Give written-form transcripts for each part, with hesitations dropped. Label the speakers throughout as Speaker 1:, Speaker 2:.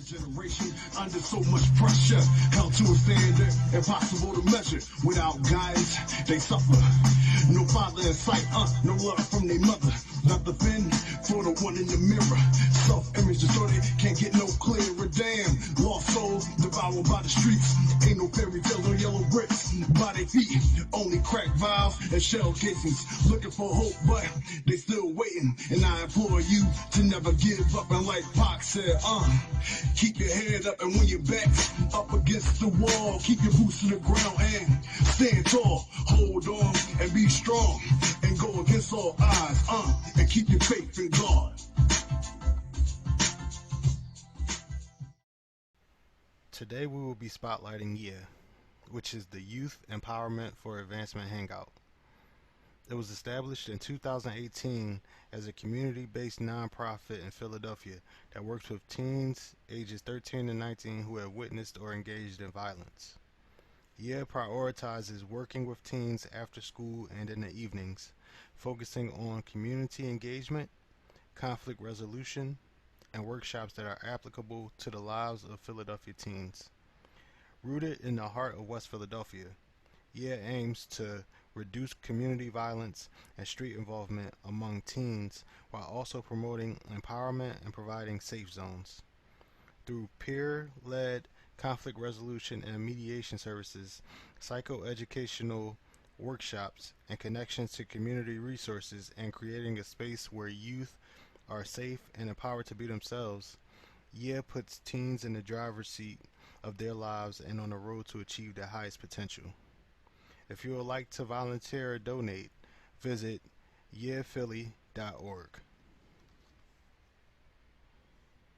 Speaker 1: This generation under so much pressure, held to a standard impossible to measure. Without guidance, they suffer. No father in sight, no love from their mother. Not the fin for the one in the mirror. Self-image distorted, can't get no clearer. Damn, lost souls devoured by the streets. Ain't no fairy tales or yellow bricks by their feet. Only crack vials and shell casings. Looking for hope, but they still waiting. And I implore you to never give up. And like Pac said, keep your head up, and when your back's up against the wall, keep your boots to the ground and stand tall. Hold on and be strong and go against all odds, and keep your faith in God.
Speaker 2: Today we will be spotlighting YEAH, which is the Youth Empowerment for Advancement Hangout. It was established in 2018 as a community-based nonprofit in Philadelphia that works with teens ages 13 to 19 who have witnessed or engaged in violence. YEAH prioritizes working with teens after school and in the evenings, focusing on community engagement, conflict resolution, and workshops that are applicable to the lives of Philadelphia teens. Rooted in the heart of West Philadelphia, YEAH aims to reduce community violence and street involvement among teens while also promoting empowerment and providing safe zones. Through peer-led conflict resolution and mediation services, psychoeducational workshops, and connections to community resources, and creating a space where youth are safe and empowered to be themselves, YEAH puts teens in the driver's seat of their lives and on the road to achieve their highest potential. If you would like to volunteer or donate, visit yeahphilly.org.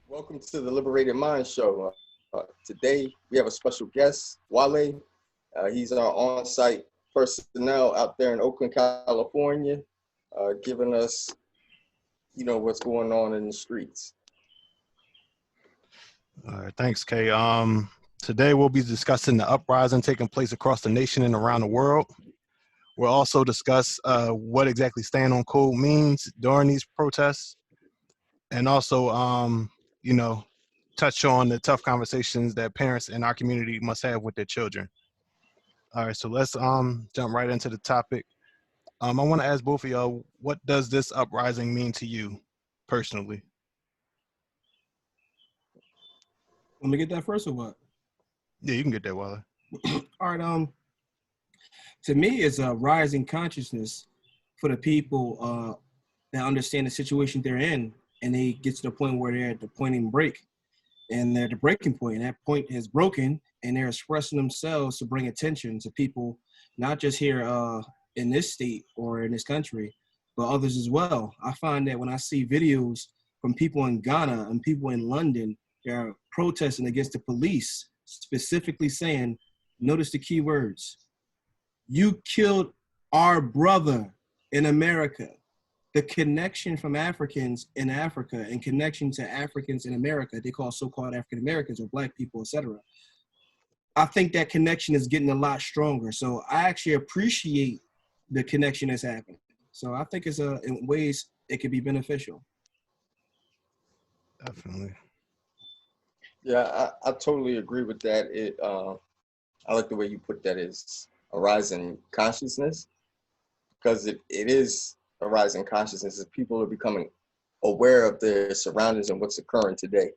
Speaker 3: Welcome to the Liberated Mind Show. Today we have a special guest, Wale. He's our on-site personnel out there in Oakland, California, giving us, what's going on in the streets.
Speaker 2: All right, thanks, Kay. Today we'll be discussing the uprising taking place across the nation and around the world. We'll also discuss what exactly Stand on Code means during these protests, and also, touch on the tough conversations that parents in our community must have with their children. All right, so let's jump right into the topic. I want to ask both of y'all, what does this uprising mean to you personally?
Speaker 4: Let me get that first or what?
Speaker 2: Yeah, you can get that, Wale.
Speaker 4: All right. To me, it's a rising consciousness for the people that understand the situation they're in, and they get to the point where they're at the point and break, and they're at the breaking point, and that point has broken, and they're expressing themselves to bring attention to people, not just here in this state or in this country, but others as well. I find that when I see videos from people in Ghana and people in London, they're protesting against the police, specifically saying, notice the key words, you killed our brother in America. The connection from Africans in Africa and connection to Africans in America, they call so-called African Americans or black people, etc. I think that connection is getting a lot stronger. So I actually appreciate the connection that's happening. So I think it's in ways it could be beneficial.
Speaker 2: Definitely.
Speaker 3: Yeah, I totally agree with that. I like the way you put that as a rising consciousness, because it is a rising consciousness as people are becoming aware of their surroundings and what's occurring today.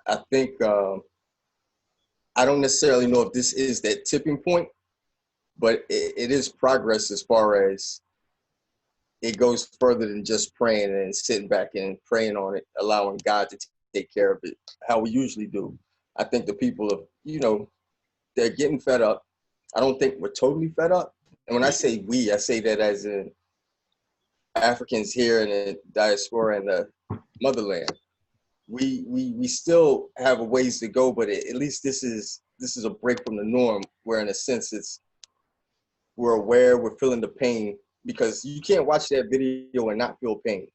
Speaker 3: I think, I don't necessarily know if this is that tipping point, but it is progress as far as it goes further than just praying and sitting back and praying on it, allowing God to take care of it, how we usually do. I think the people of, they're getting fed up. I don't think we're totally fed up. And when I say we, I say that as in Africans here in the diaspora and the motherland. We still have a ways to go, but at least this is a break from the norm, where in a sense we're aware, we're feeling the pain, because you can't watch that video and not feel pain.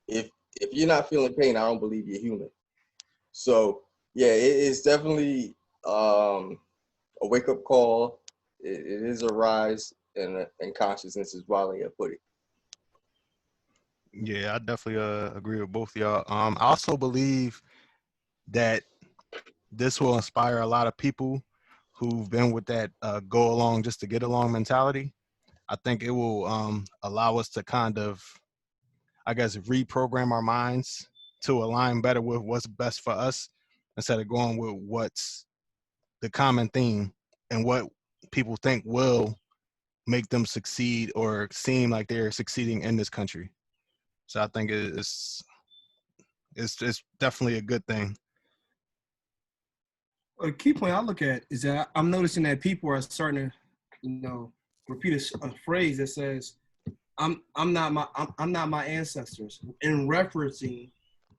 Speaker 3: If you're not feeling pain, I don't believe you're human. So yeah, it is definitely a wake-up call. It is a rise in consciousness, as Wale had put it.
Speaker 2: Yeah, I definitely agree with both of y'all. I also believe that this will inspire a lot of people who've been with that go along just to get along mentality. I think it will allow us to kind of, I guess, reprogram our minds to align better with what's best for us instead of going with what's the common theme and what people think will make them succeed or seem like they're succeeding in this country. So I think it's definitely a good thing.
Speaker 4: A key point I look at is that I'm noticing that people are starting to, repeat a phrase that says, I'm not my ancestors," in referencing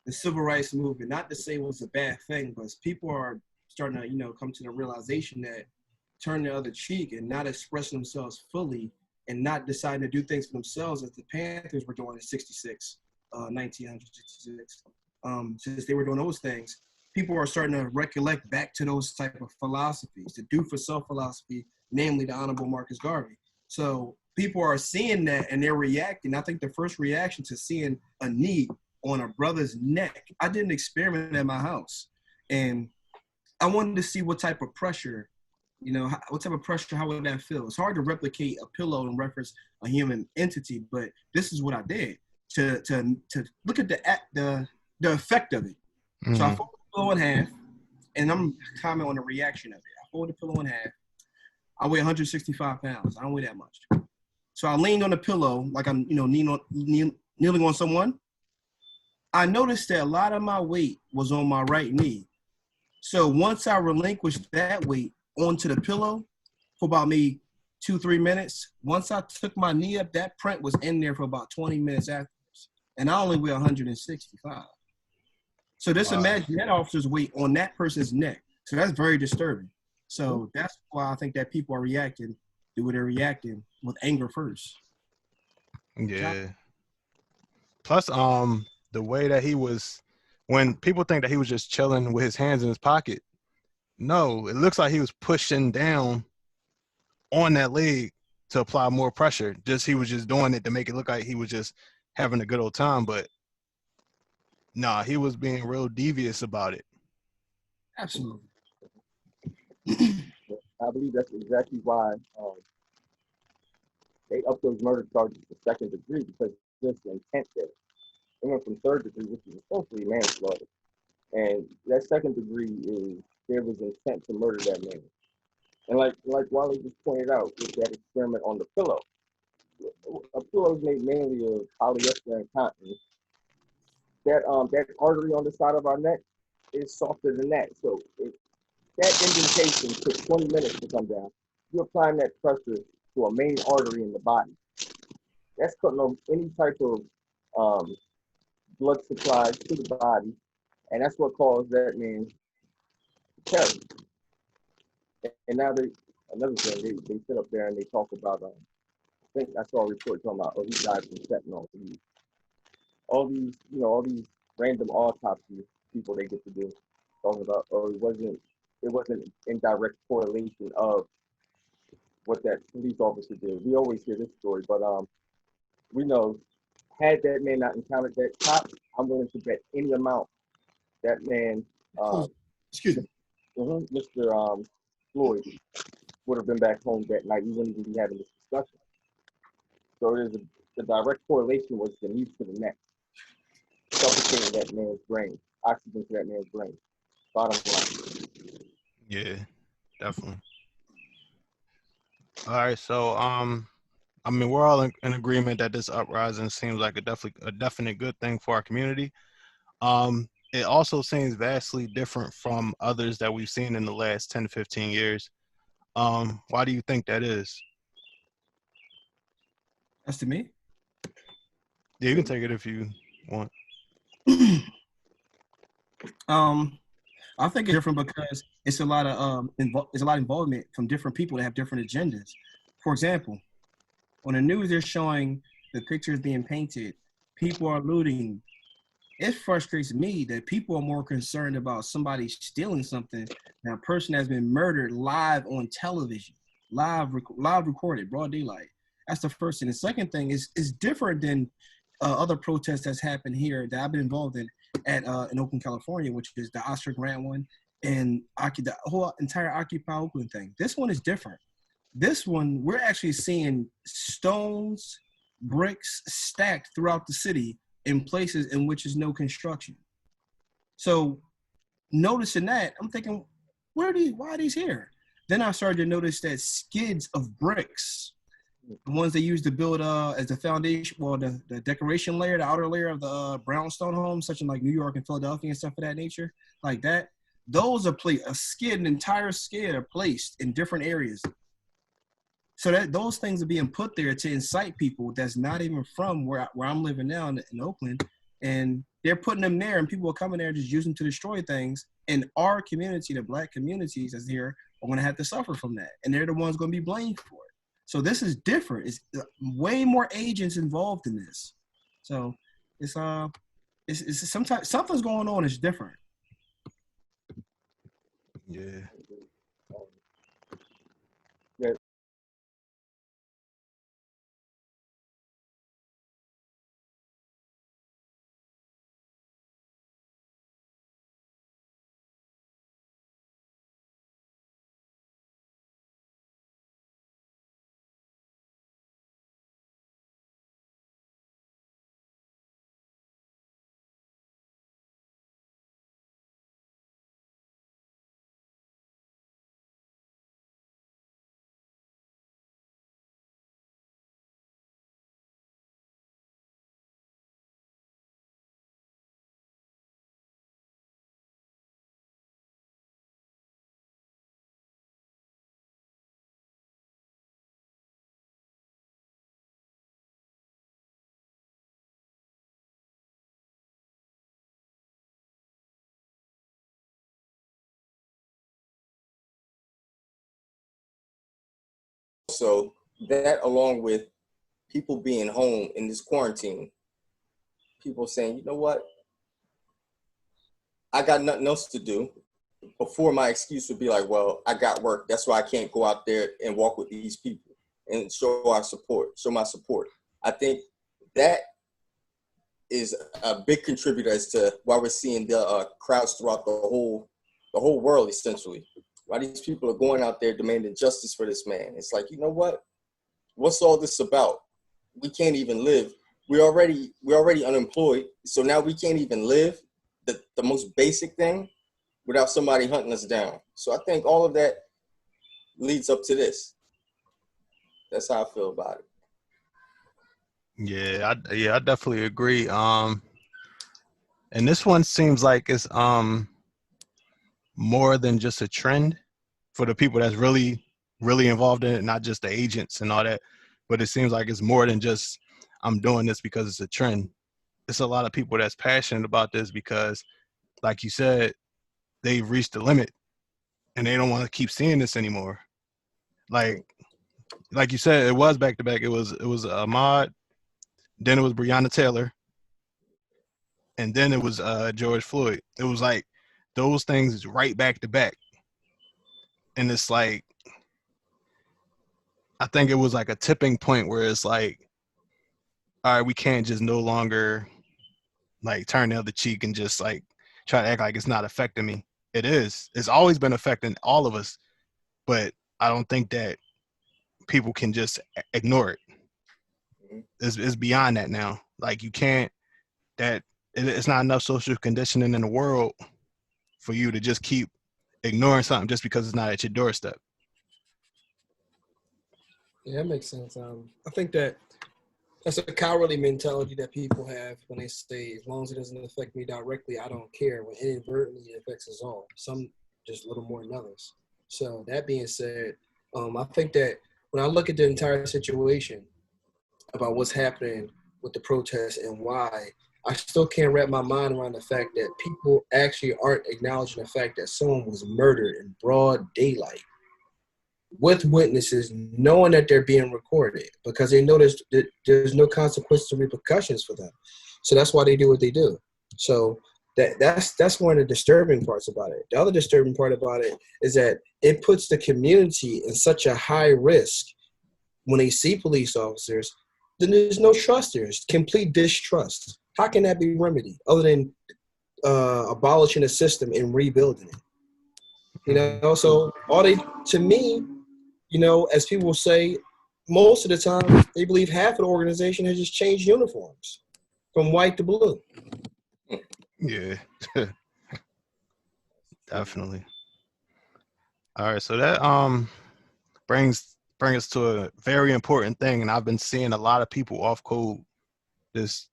Speaker 4: the civil rights movement. Not to say it was a bad thing, but people are starting to, come to the realization that turn the other cheek and not expressing themselves fully and not deciding to do things for themselves as the Panthers were doing in 66, 1966. Since they were doing those things, people are starting to recollect back to those type of philosophies, the do for self philosophy, namely the Honorable Marcus Garvey. So people are seeing that and they're reacting. I think the first reaction to seeing a knee on a brother's neck, I did an experiment at my house, and I wanted to see what type of pressure, what type of pressure, how would that feel? It's hard to replicate a pillow and reference a human entity, but this is what I did to look at the effect of it. So I
Speaker 2: Mm-hmm.
Speaker 4: folded the pillow in half, and I'm commenting on the reaction of it. I folded the pillow in half. I weigh 165 pounds. I don't weigh that much. So I leaned on the pillow like I'm, kneeling on someone. I noticed that a lot of my weight was on my right knee. So once I relinquished that weight onto the pillow for about maybe 2-3 minutes, once I took my knee up, that print was in there for about 20 minutes afterwards. And I only weigh 165. So just
Speaker 2: Wow.
Speaker 4: imagine that officer's weight on that person's neck. So that's very disturbing. So that's why I think that people are reacting the way they're reacting with anger first.
Speaker 2: Yeah. Plus, the way that he was, when people think that he was just chilling with his hands in his pocket, no, it looks like he was pushing down on that leg to apply more pressure. Just he was just doing it to make it look like he was just having a good old time, but nah, he was being real devious about it.
Speaker 4: Absolutely.
Speaker 3: I believe that's exactly why they upped those murder charges to second degree, because just the intent there. They went from third degree, which is essentially manslaughter. And that second degree is there was intent to murder that man. And like Wally just pointed out with that experiment on the pillow, a pillow is made mainly of polyester and cotton. That artery on the side of our neck is softer than that. So if that indentation took 20 minutes to come down, you're applying that pressure to a main artery in the body. That's cutting off any type of um, blood supply to the body, and that's what caused that man to carry. And now another thing, they sit up there and they talk about, I think I saw a report talking about, oh, he died from fentanyl. All these random autopsies people they get to do, talking about, oh, it wasn't in direct correlation of what that police officer did. We always hear this story, but we know, had that man not encountered that cop, I'm willing to bet any amount that man,
Speaker 4: Excuse me.
Speaker 3: Mr. Floyd, would have been back home that night. We wouldn't even be having this discussion. So the direct correlation was the knees to the neck, suffocating that man's brain, oxygen to that man's brain. Bottom line.
Speaker 2: Yeah, definitely. All right, so I mean, we're all in agreement that this uprising seems like a definite good thing for our community. It also seems vastly different from others that we've seen in the last 10 to 15 years. Why do you think that is?
Speaker 4: That's to me.
Speaker 2: Yeah, you can take it if you want.
Speaker 4: I think it's different because it's a lot of it's a lot of involvement from different people that have different agendas. For example, on the news they're showing the pictures being painted, people are looting. It frustrates me that people are more concerned about somebody stealing something than a person has been murdered live on television, live recorded, broad daylight. That's the first thing. The second thing is different than other protests that's happened here that I've been involved in in Oakland, California, which is the Oscar Grant one and the whole entire Occupy Oakland thing. This one is different. This one, we're actually seeing stones, bricks stacked throughout the city in places in which is no construction. So noticing that, I'm thinking, why are these here? Then I started to notice that skids of bricks, the ones they use to build as the foundation, well, the decoration layer, the outer layer of the brownstone homes, such in like New York and Philadelphia and stuff of that nature, like that. Those are an entire skid are placed in different areas. So that those things are being put there to incite people that's not even from where I'm living now in Oakland, and they're putting them there, and people are coming there just using to destroy things. And our community, the Black communities that's here, are going to have to suffer from that, and they're the ones going to be blamed for it. So this is different. It's way more agents involved in this. So it's sometimes something's going on. It's different.
Speaker 2: Yeah.
Speaker 3: So that, along with people being home in this quarantine, people saying, you know what, I got nothing else to do. Before, my excuse would be like, well, I got work. That's why I can't go out there and walk with these people and show my support. I think that is a big contributor as to why we're seeing the crowds throughout the whole world, essentially. Why these people are going out there demanding justice for this man. It's like, you know what? What's all this about? We can't even live. We're already unemployed, so now we can't even live. The most basic thing without somebody hunting us down. So I think all of that leads up to this. That's how I feel about it.
Speaker 2: Yeah, I definitely agree. And this one seems like it's more than just a trend for the people that's really, really involved in it, not just the agents and all that. But it seems like it's more than just I'm doing this because it's a trend. It's a lot of people that's passionate about this because, like you said, they've reached the limit and they don't want to keep seeing this anymore. Like you said, it was back to back. It was Ahmaud, then it was Breonna Taylor, and then it was George Floyd. It was like those things right back to back. And it's like, I think it was like a tipping point where it's like, all right, we can't just no longer like turn the other cheek and just like try to act like it's not affecting me. It is. It's always been affecting all of us, but I don't think that people can just ignore it. It's beyond that now. Like you can't. It's not enough social conditioning in the world for you to just keep ignoring something just because it's not at your doorstep.
Speaker 4: Yeah, that makes sense. I think that's a cowardly mentality that people have when they say, as long as it doesn't affect me directly, I don't care. When inadvertently it affects us all. Some just a little more than others. So that being said, I think that when I look at the entire situation about what's happening with the protests and why, I still can't wrap my mind around the fact that people actually aren't acknowledging the fact that someone was murdered in broad daylight with witnesses, knowing that they're being recorded because they know there's no consequences or repercussions for them. So that's why they do what they do. So that's one of the disturbing parts about it. The other disturbing part about it is that it puts the community in such a high risk when they see police officers then there's no trust there. It's complete distrust. How can that be remedied other than abolishing the system and rebuilding it? You know, so all they, to me, you know, as people say, most of the time they believe half of the organization has just changed uniforms from white to blue.
Speaker 2: Yeah, definitely. All right, so that brings us to a very important thing, and I've been seeing a lot of people off code this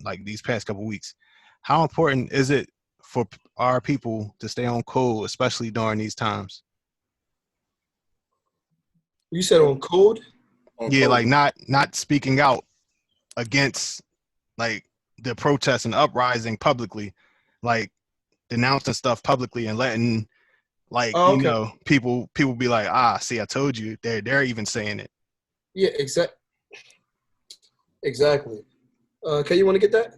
Speaker 2: like these past couple weeks. How important is it for our people to stay on code, especially during these times?
Speaker 4: You said on code?
Speaker 3: On
Speaker 2: Yeah,
Speaker 3: code.
Speaker 2: like not speaking out against like the protests and uprising publicly, like denouncing stuff publicly and letting like
Speaker 4: Oh, okay.
Speaker 2: people be like, ah, see, I told you. They're even saying it.
Speaker 4: Yeah, exactly. Okay, you want to get that?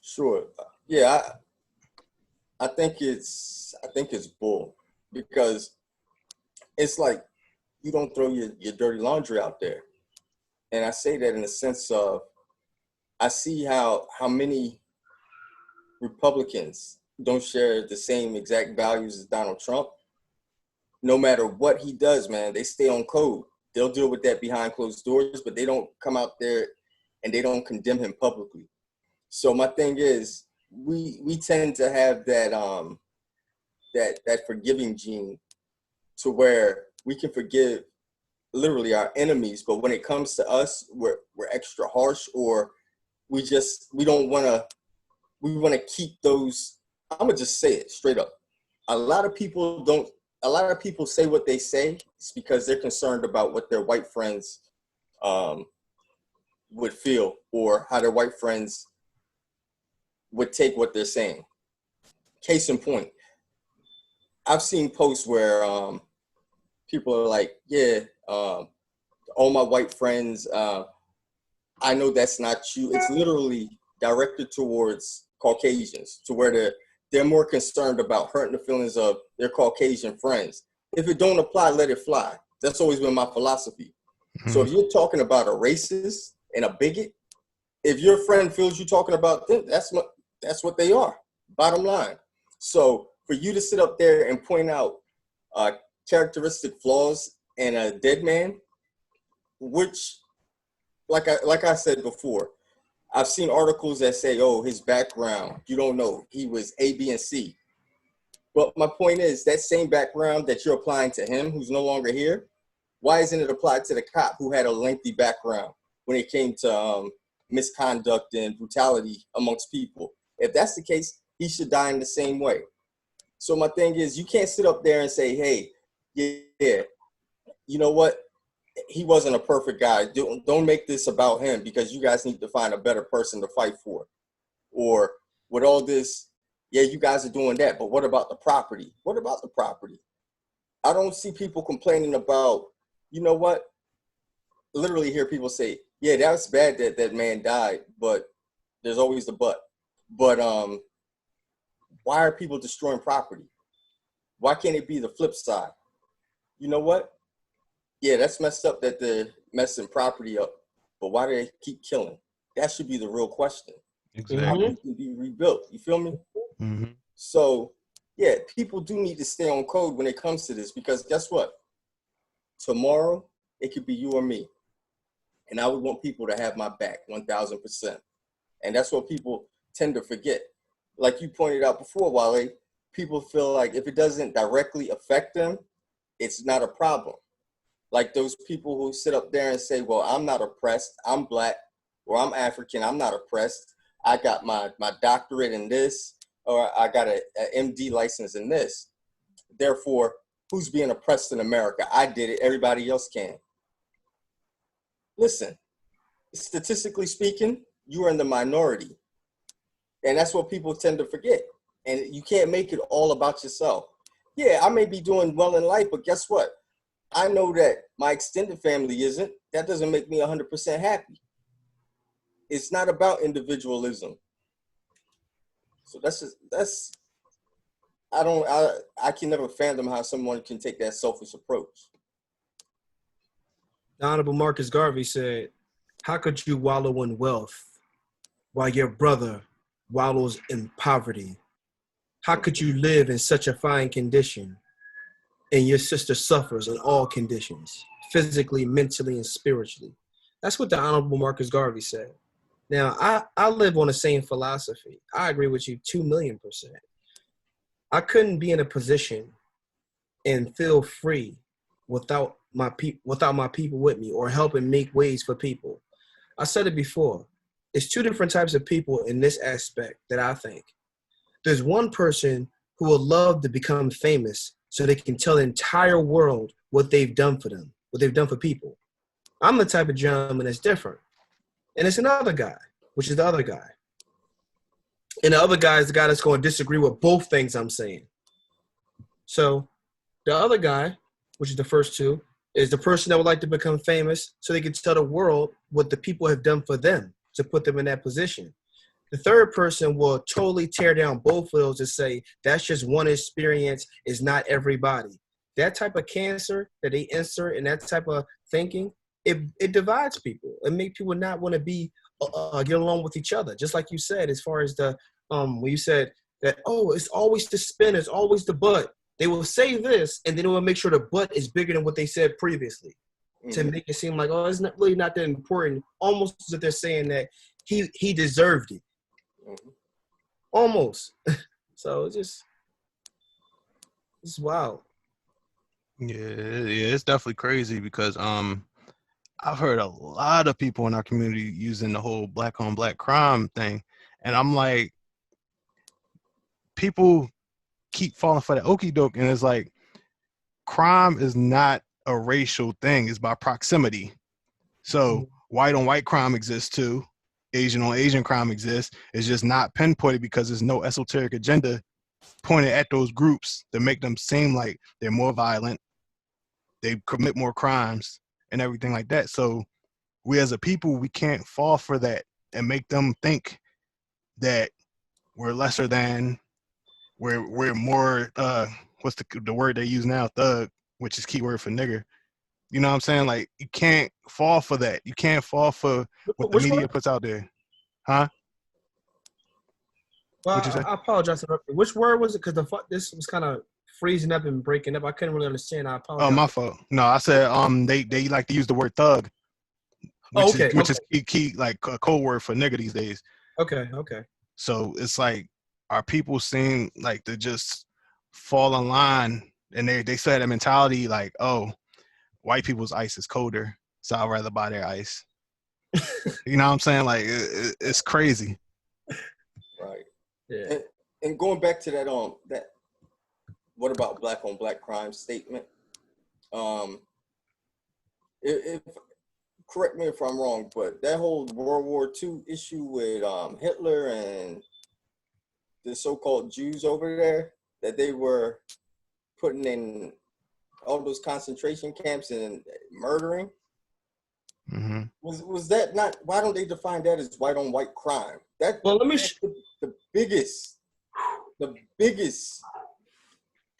Speaker 3: Sure. Yeah, I think it's bull, because it's like you don't throw your dirty laundry out there. And I say that in the sense of, I see how many Republicans don't share the same exact values as Donald Trump. No matter what he does, man, they stay on code. They'll deal with that behind closed doors, but they don't come out there and they don't condemn him publicly. So my thing is, we tend to have that that forgiving gene, to where we can forgive literally our enemies, but when it comes to us, we're extra harsh, or we don't want to, we want to keep those. I'm gonna just say it straight up. A lot of people don't. A lot of people say what they say. It's because they're concerned about what their white friends um, would feel, or how their white friends would take what they're saying. Case in point, I've seen posts where people are like, "Yeah, all my white friends, I know that's not you." It's literally directed towards Caucasians, to where they're more concerned about hurting the feelings of their Caucasian friends. If it don't apply, let it fly. That's always been my philosophy. So if you're talking about a racist and a bigot, if your friend feels you talking about them, that's what they are. Bottom line. So for you to sit up there and point out characteristic flaws in a dead man, which, like I said before, I've seen articles that say, "Oh, his background, you don't know, he was A, B, and C." But my point is, that same background that you're applying to him, who's no longer here, why isn't it applied to the cop who had a lengthy background when it came to misconduct and brutality amongst people? If that's the case, he should die in the same way. So my thing is, you can't sit up there and say, "Hey, yeah, you know what? He wasn't a perfect guy. Don't make this about him, because you guys need to find a better person to fight for." Or with all this, yeah, you guys are doing that, but what about the property? What about the property? I don't see people complaining about, you know what? Literally hear people say, "Yeah, that was bad that that man died," but there's always the but. But why are people destroying property? Why can't it be the flip side? You know what? Yeah, that's messed up that they're messing property up, but why do they keep killing? That should be the real question. How
Speaker 2: Exactly.
Speaker 3: can it be rebuilt? You feel me?
Speaker 2: Mm-hmm.
Speaker 3: So, yeah, people do need to stay on code when it comes to this, because guess what? Tomorrow, it could be you or me. And I would want people to have my back 1000%. And that's what people tend to forget. Like you pointed out before, Wale, people feel like if it doesn't directly affect them, it's not a problem. Like those people who sit up there and say, "Well, I'm not oppressed, I'm black, or I'm African, I'm not oppressed. I got my doctorate in this, or I got a MD license in this. Therefore, who's being oppressed in America? I did it, everybody else can." Listen, statistically speaking, you are in the minority. And that's what people tend to forget. And you can't make it all about yourself. Yeah, I may be doing well in life, but guess what? I know that my extended family isn't. That doesn't make me 100% happy. It's not about individualism. So I can never fathom how someone can take that selfish approach.
Speaker 4: The Honorable Marcus Garvey said, How could you wallow in wealth while your brother wallows in poverty? How could you live in such a fine condition and your sister suffers in all conditions, physically, mentally, and spiritually? That's what the Honorable Marcus Garvey said. Now, I live on the same philosophy. I agree with you 2,000,000%. I couldn't be in a position and feel free without my people with me or helping make ways for people. I said it before. It's two different types of people in this aspect that I think. There's one person who will love to become famous so they can tell the entire world what they've done for them, what they've done for people. I'm the type of gentleman that's different. And it's another guy, which is the other guy. And the other guy is the guy that's going to disagree with both things I'm saying. So the other guy, which is the first two, is the person that would like to become famous so they can tell the world what the people have done for them to put them in that position. The third person will totally tear down both of those and say, that's just one experience, is not everybody. That type of cancer that they insert and that type of thinking, it divides people. It makes people not want to be get along with each other. Just like you said, as far as the when you said that, oh, it's always the spin, it's always the butt. They will say this, and then they will make sure the butt is bigger than what they said previously to make it seem like, oh, it's not really not that important. Almost as if they're saying that he deserved it. Almost. So it's wild.
Speaker 2: Yeah, it's definitely crazy because I've heard a lot of people in our community using the whole black on black crime thing, and I'm like, people keep falling for the okie doke, and it's like, crime is not a racial thing; it's by proximity. So white on white crime exists too. Asian on Asian crime exists. It's just not pinpointed because there's no esoteric agenda pointed at those groups to make them seem like they're more violent, they commit more crimes, and everything like that. So we as a people, we can't fall for that and make them think that we're lesser than, we're more, what's the word they use now, thug, which is keyword for nigger. You know what I'm saying? Like, you can't fall for that. You can't fall for what the media puts out there. Huh? What'd you say?
Speaker 4: I apologize. Which word was it? Because this was kind of freezing up and breaking up. I couldn't really understand. I apologize.
Speaker 2: Oh, my fault. No, I said they like to use the word thug, which is key like a code word for nigga these days.
Speaker 4: Okay.
Speaker 2: So it's like our people seem like to just fall in line, and they still have that mentality like, oh, white people's ice is colder, so I'd rather buy their ice. You know what I'm saying? Like, it's crazy.
Speaker 3: Right.
Speaker 4: Yeah.
Speaker 3: And going back to that what about black on black crime statement? If correct me if I'm wrong, but that whole World War II issue with Hitler and the so-called Jews over there, that they were putting in all those concentration camps and murdering.
Speaker 2: Mm-hmm.
Speaker 3: Was that not? Why don't they define that as white on white crime? That's the biggest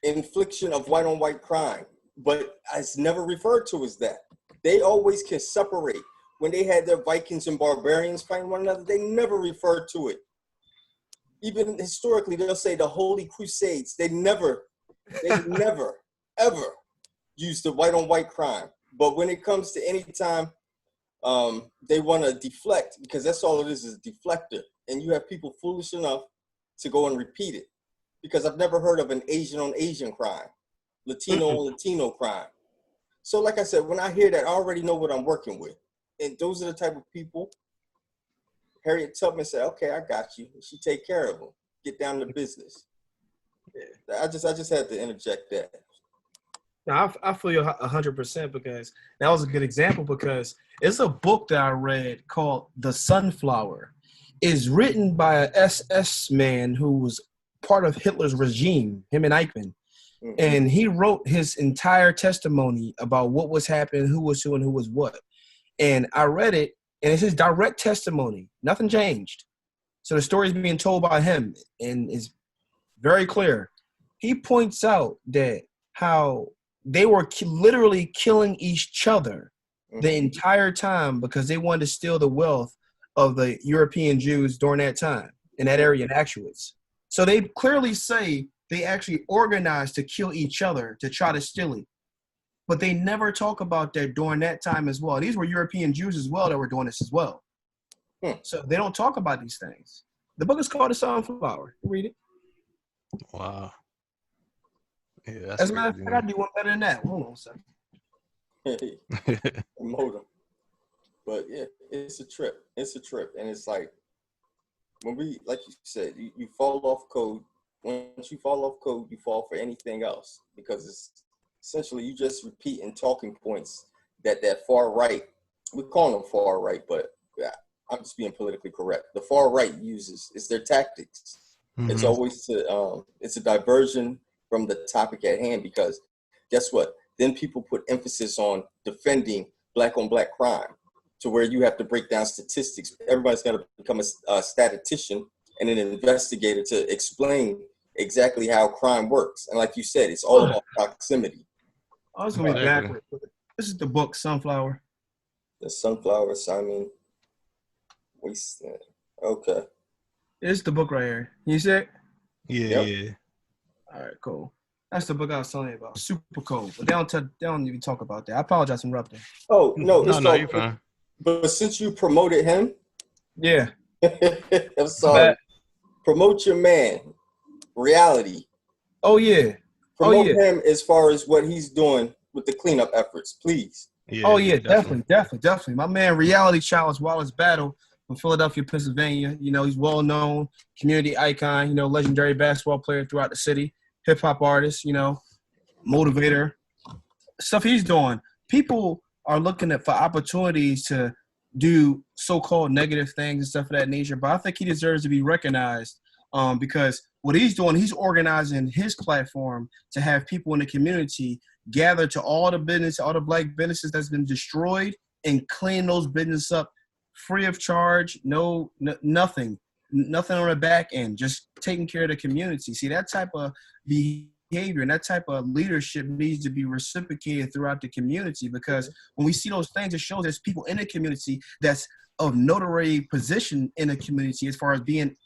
Speaker 3: infliction of white on white crime, but it's never referred to as that. They always can separate. When they had their Vikings and barbarians fighting one another, they never referred to it. Even historically, they'll say the Holy Crusades. They never, ever used the white on white crime. But when it comes to any time they want to deflect, because that's all it is a deflector. And you have people foolish enough to go and repeat it. Because I've never heard of an Asian on Asian crime, Latino on Latino crime. So like I said, when I hear that, I already know what I'm working with. And those are the type of people Harriet Tubman said, okay, I got you. She take care of them. Get down to business. Yeah. I just had to interject that.
Speaker 4: Now, I feel you 100% because that was a good example, because it's a book that I read called The Sunflower. It's written by an SS man who was part of Hitler's regime, him and Eichmann. Mm-hmm. And he wrote his entire testimony about what was happening, who was who, and who was what. And I read it, and it's his direct testimony. Nothing changed. So the story is being told by him, and it's very clear. He points out that how they were literally killing each other the entire time because they wanted to steal the wealth of the European Jews during that time in that area in Auschwitz. So they clearly say they actually organized to kill each other to try to steal it. But they never talk about that during that time as well. These were European Jews as well that were doing this as well. So they don't talk about these things. The book is called The Sunflower. Read it.
Speaker 2: Wow. Yeah, that's
Speaker 4: As a matter of
Speaker 2: crazy,
Speaker 4: fact, I gotta do one better than that. Hold on a second.
Speaker 3: Promote them. But yeah, it's a trip. It's a trip. And it's like, when we, like you said, you fall off code. Once you fall off code, you fall for anything else because it's essentially you just repeating talking points that far right, we call them far right, but yeah, I'm just being politically correct. The far right uses, it's their tactics. It's always it's a diversion from the topic at hand because guess what? Then people put emphasis on defending black on black crime to where you have to break down statistics. Everybody's got to become a statistician and an investigator to explain exactly how crime works. And like you said, it's all about proximity.
Speaker 4: I was going to be backward. This is the book, Sunflower.
Speaker 3: The Sunflower, Simon Wasteland. Okay.
Speaker 4: This is the book right here. You see it?
Speaker 2: Yeah, yeah.
Speaker 4: All right, cool. That's the book I was telling you about. Super cool. But they don't even talk about that. I apologize for interrupting.
Speaker 3: Oh, no,
Speaker 2: No, you're fine.
Speaker 3: But since you promoted him,
Speaker 4: yeah.
Speaker 3: I'm sorry. Promote your man, Reality.
Speaker 4: Oh, yeah.
Speaker 3: Promote him as far as what he's doing with the cleanup efforts, please.
Speaker 4: Yeah, definitely. My man, Reality Challenge Wallace Battle from Philadelphia, Pennsylvania. You know, he's well-known, community icon, you know, legendary basketball player throughout the city, hip-hop artist, you know, motivator. Stuff he's doing. People are looking for opportunities to do so-called negative things and stuff of that nature, but I think he deserves to be recognized because what he's doing, he's organizing his platform to have people in the community gather to all the business, all the black businesses that's been destroyed and clean those businesses up free of charge, nothing on the back end, just taking care of the community. See, that type of behavior and that type of leadership needs to be reciprocated throughout the community because when we see those things, it shows there's people in the community that's of notary position in the community as far as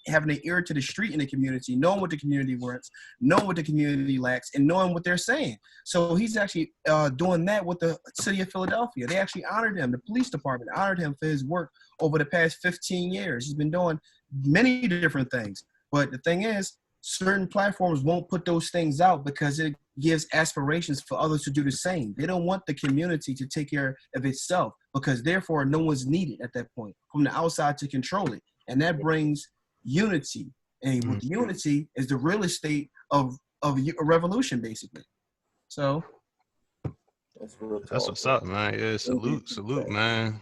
Speaker 4: having an ear to the street in the community, knowing what the community wants, knowing what the community lacks, and knowing what they're saying. So he's actually doing that with the city of Philadelphia. They actually honored him. The police department honored him for his work over the past 15 years. He's been doing many different things. But the thing is, certain platforms won't put those things out because it gives aspirations for others to do the same. They don't want the community to take care of itself because therefore no one's needed at that point from the outside to control it. And that brings unity. And with unity is the real estate of a revolution, basically. So
Speaker 2: that's what's up, man. Yeah, salute, man.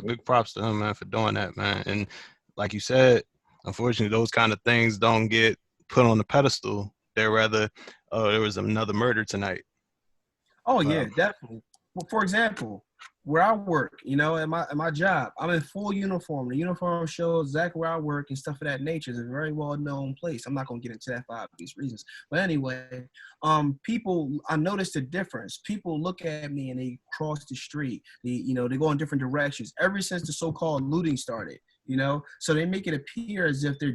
Speaker 2: Big props to him, man, for doing that, man. And like you said, unfortunately, those kind of things don't get put on the pedestal. They're rather, there was another murder tonight.
Speaker 4: Oh yeah, definitely. Well, for example, where I work, you know, at my job, I'm in full uniform. The uniform shows exactly where I work and stuff of that nature. It's a very well-known place. I'm not gonna get into that for obvious reasons. But anyway, I noticed a difference. People look at me and they cross the street. They go in different directions. Ever since the so-called looting started, you know, so they make it appear as if they're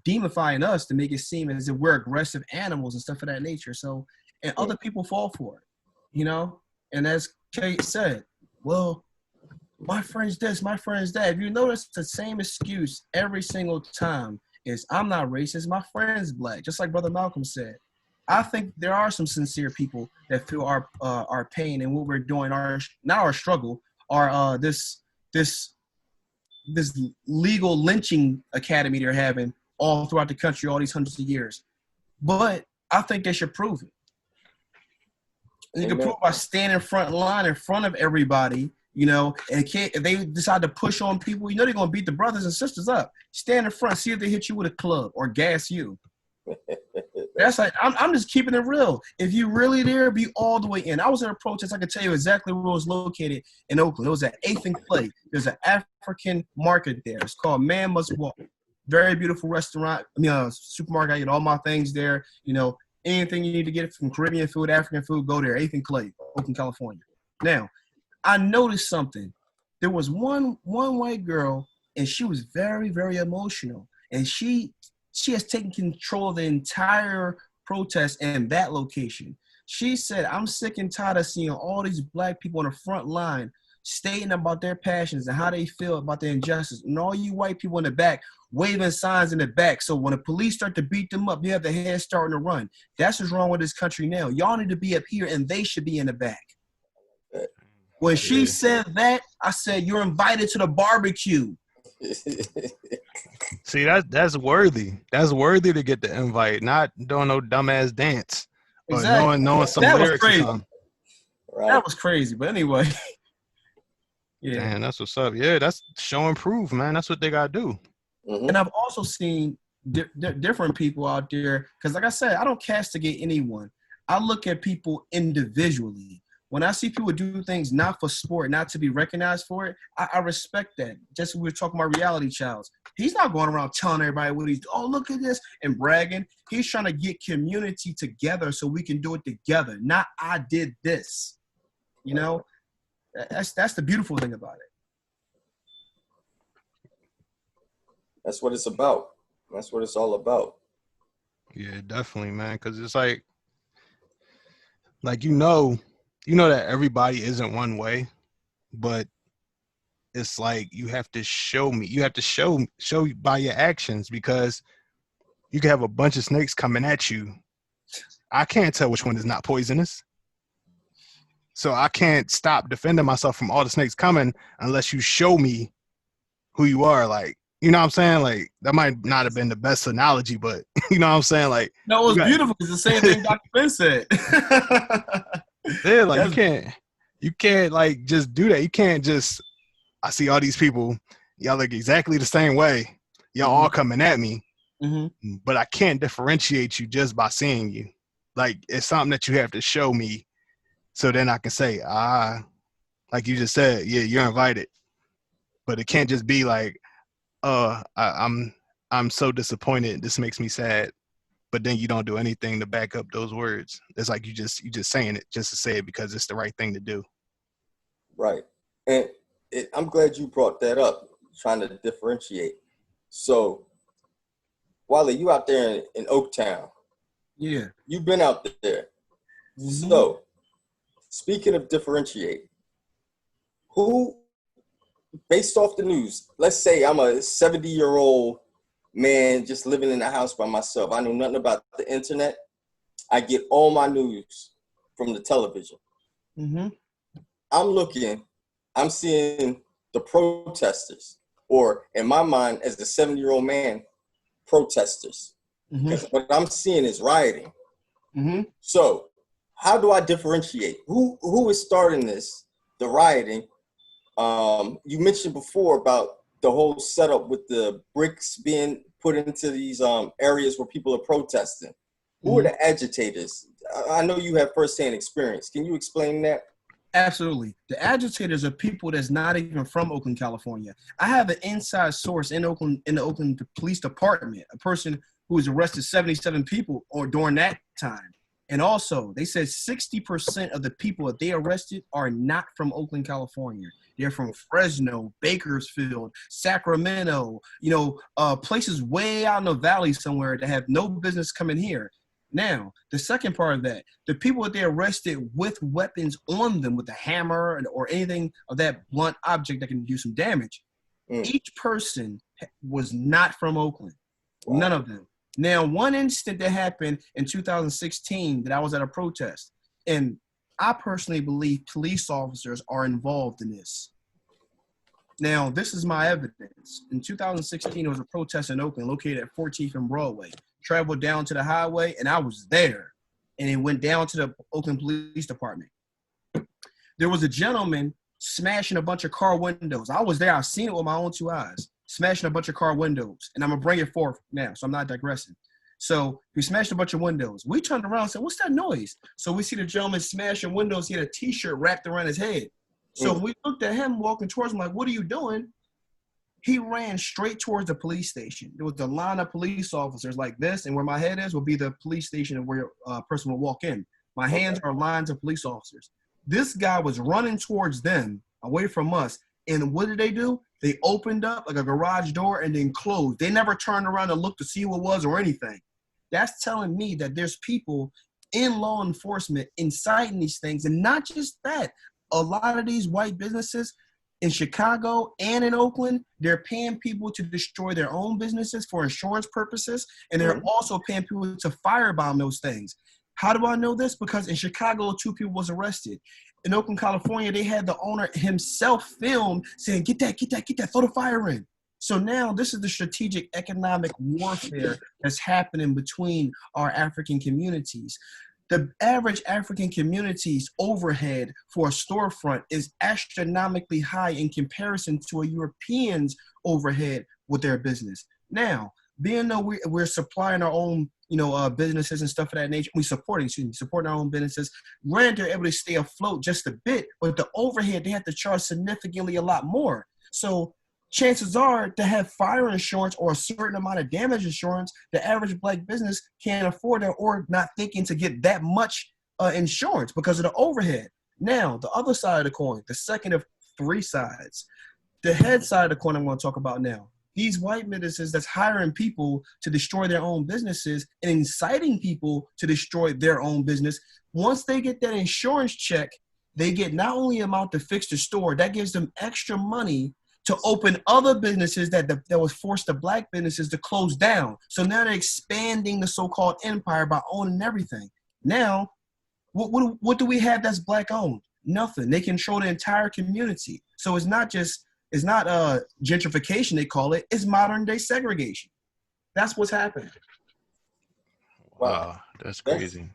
Speaker 4: demifying us to make it seem as if we're aggressive animals and stuff of that nature. So, and other people fall for it, you know? And as Kate said, well, my friend's this, my friend's that. If you notice the same excuse every single time is I'm not racist, my friend's black, just like Brother Malcolm said. I think there are some sincere people that feel our pain and what we're doing, not our struggle, this legal lynching academy they're having all throughout the country, all these hundreds of years. But I think they should prove it. And you can prove by standing front line in front of everybody, you know, and if they decide to push on people, you know they're going to beat the brothers and sisters up. Stand in front, see if they hit you with a club or gas you. That's like, I'm just keeping it real. If you really there, be all the way in. I was in a protest. I can tell you exactly where it was located in Oakland. It was at 8th and Clay. There's an African market there. It's called Man Must Walk. Very beautiful restaurant. Supermarket. I get all my things there. You know, Anything you need to get from Caribbean food, African food, go there. 8th and Clay, Oakland, California. Now, I noticed something. There was one white girl, and she was very, very emotional. And she has taken control of the entire protest in that location. She said, I'm sick and tired of seeing all these black people on the front line stating about their passions and how they feel about the injustice. And all you white people in the back waving signs in the back. So when the police start to beat them up, you have the head starting to run. That's what's wrong with this country now. Y'all need to be up here and they should be in the back. When she said that, I said, you're invited to the barbecue.
Speaker 2: See, that's worthy. That's worthy to get the invite, not doing no dumbass dance.
Speaker 4: Exactly.
Speaker 2: Or knowing some
Speaker 4: that
Speaker 2: lyrics
Speaker 4: was crazy.
Speaker 2: or something.
Speaker 3: Right.
Speaker 4: That was crazy. But anyway. Yeah.
Speaker 2: Damn, that's what's up. Yeah, that's show and prove, man. That's what they gotta do.
Speaker 3: Mm-hmm.
Speaker 4: And I've also seen different people out there, because like I said, I don't castigate anyone. I look at people individually. When I see people do things not for sport, not to be recognized for it, I respect that. Just we were talking about Reality Childs. He's not going around telling everybody what he's, oh, look at this, and bragging. He's trying to get community together so we can do it together, not I did this. You know? That's the beautiful thing about it.
Speaker 3: That's what it's about. That's what it's all about.
Speaker 2: Yeah, definitely, man. Because it's like you know that everybody isn't one way, but it's like you have to show me. You have to show by your actions, because you can have a bunch of snakes coming at you. I can't tell which one is not poisonous. So I can't stop defending myself from all the snakes coming unless you show me who you are. Like, you know what I'm saying? Like, that might not have been the best analogy, but you know what I'm saying? Like,
Speaker 4: no, it was beautiful. It's the same thing Dr. Ben said.
Speaker 2: Yeah, like you can't like just do that. You can't just, I see all these people, y'all look exactly the same way. Y'all all coming at me, but I can't differentiate you just by seeing you. Like, it's something that you have to show me. So then I can say, like you just said, yeah, you're invited. But it can't just be like, I'm so disappointed. This makes me sad. But then you don't do anything to back up those words. It's like you just saying it just to say it because it's the right thing to do.
Speaker 3: Right. And I'm glad you brought that up, trying to differentiate. So, Wally, you out there in Oaktown.
Speaker 4: Yeah.
Speaker 3: You've been out there. Mm-hmm. So, speaking of differentiate, who, based off the news, let's say I'm a 70-year-old man just living in a house by myself. I know nothing about the internet. I get all my news from the television. Mm-hmm. I'm seeing the protesters, or in my mind, as the 70-year-old man, protesters. Because what I'm seeing is rioting. So, how do I differentiate? Who is starting this, the rioting? You mentioned before about the whole setup with the bricks being put into these areas where people are protesting. Who are the agitators? I know you have firsthand experience. Can you explain that?
Speaker 4: Absolutely. The agitators are people that's not even from Oakland, California. I have an inside source in Oakland, in the Oakland Police Department, a person who was arrested 77 people during that time. And also, they said 60% of the people that they arrested are not from Oakland, California. They're from Fresno, Bakersfield, Sacramento, places way out in the valley somewhere that have no business coming here. Now, the second part of that, the people that they arrested with weapons on them, with a hammer or anything of that blunt object that can do some damage, each person was not from Oakland. Wow. None of them. Now, one incident that happened in 2016 that I was at a protest, and I personally believe police officers are involved in this. Now, this is my evidence. In 2016, there was a protest in Oakland located at 14th and Broadway. Traveled down to the highway, and I was there. And it went down to the Oakland Police Department. There was a gentleman smashing a bunch of car windows. I was there. I've seen it with my own two eyes. Smashing a bunch of car windows. And I'm going to bring it forth now, so I'm not digressing. So he smashed a bunch of windows. We turned around and said, what's that noise? So we see the gentleman smashing windows. He had a T-shirt wrapped around his head. So we looked at him walking towards him like, what are you doing? He ran straight towards the police station. There was a line of police officers like this, and where my head is will be the police station where a person will walk in. My hands are lines of police officers. This guy was running towards them, away from us. And what did they do? They opened up like a garage door and then closed. They never turned around and looked to see what it was or anything. That's telling me that there's people in law enforcement inciting these things. And not just that, a lot of these white businesses in Chicago and in Oakland, they're paying people to destroy their own businesses for insurance purposes. And they're also paying people to firebomb those things. How do I know this? Because in Chicago, 2 people was arrested. In Oakland, California, they had the owner himself filmed saying, get that, throw the fire in. So now this is the strategic economic warfare that's happening between our African communities. The average African community's overhead for a storefront is astronomically high in comparison to a European's overhead with their business. Now, being though we're supplying our own, businesses and stuff of that nature, supporting our own businesses, granted, they're able to stay afloat just a bit, but the overhead, they have to charge significantly a lot more. So chances are to have fire insurance or a certain amount of damage insurance, the average black business can't afford it or not thinking to get that much insurance because of the overhead. Now, the other side of the coin, the second of 3 sides, the head side of the coin I'm going to talk about now. These white businesses that's hiring people to destroy their own businesses and inciting people to destroy their own business, once they get that insurance check, they get not only amount to fix the store, that gives them extra money to open other businesses that was forced the black businesses to close down. So now they're expanding the so-called empire by owning everything. Now, what do we have that's black owned? Nothing. They control the entire community. So it's not gentrification, they call it. It's modern day segregation. That's what's happening.
Speaker 2: Wow, that's crazy.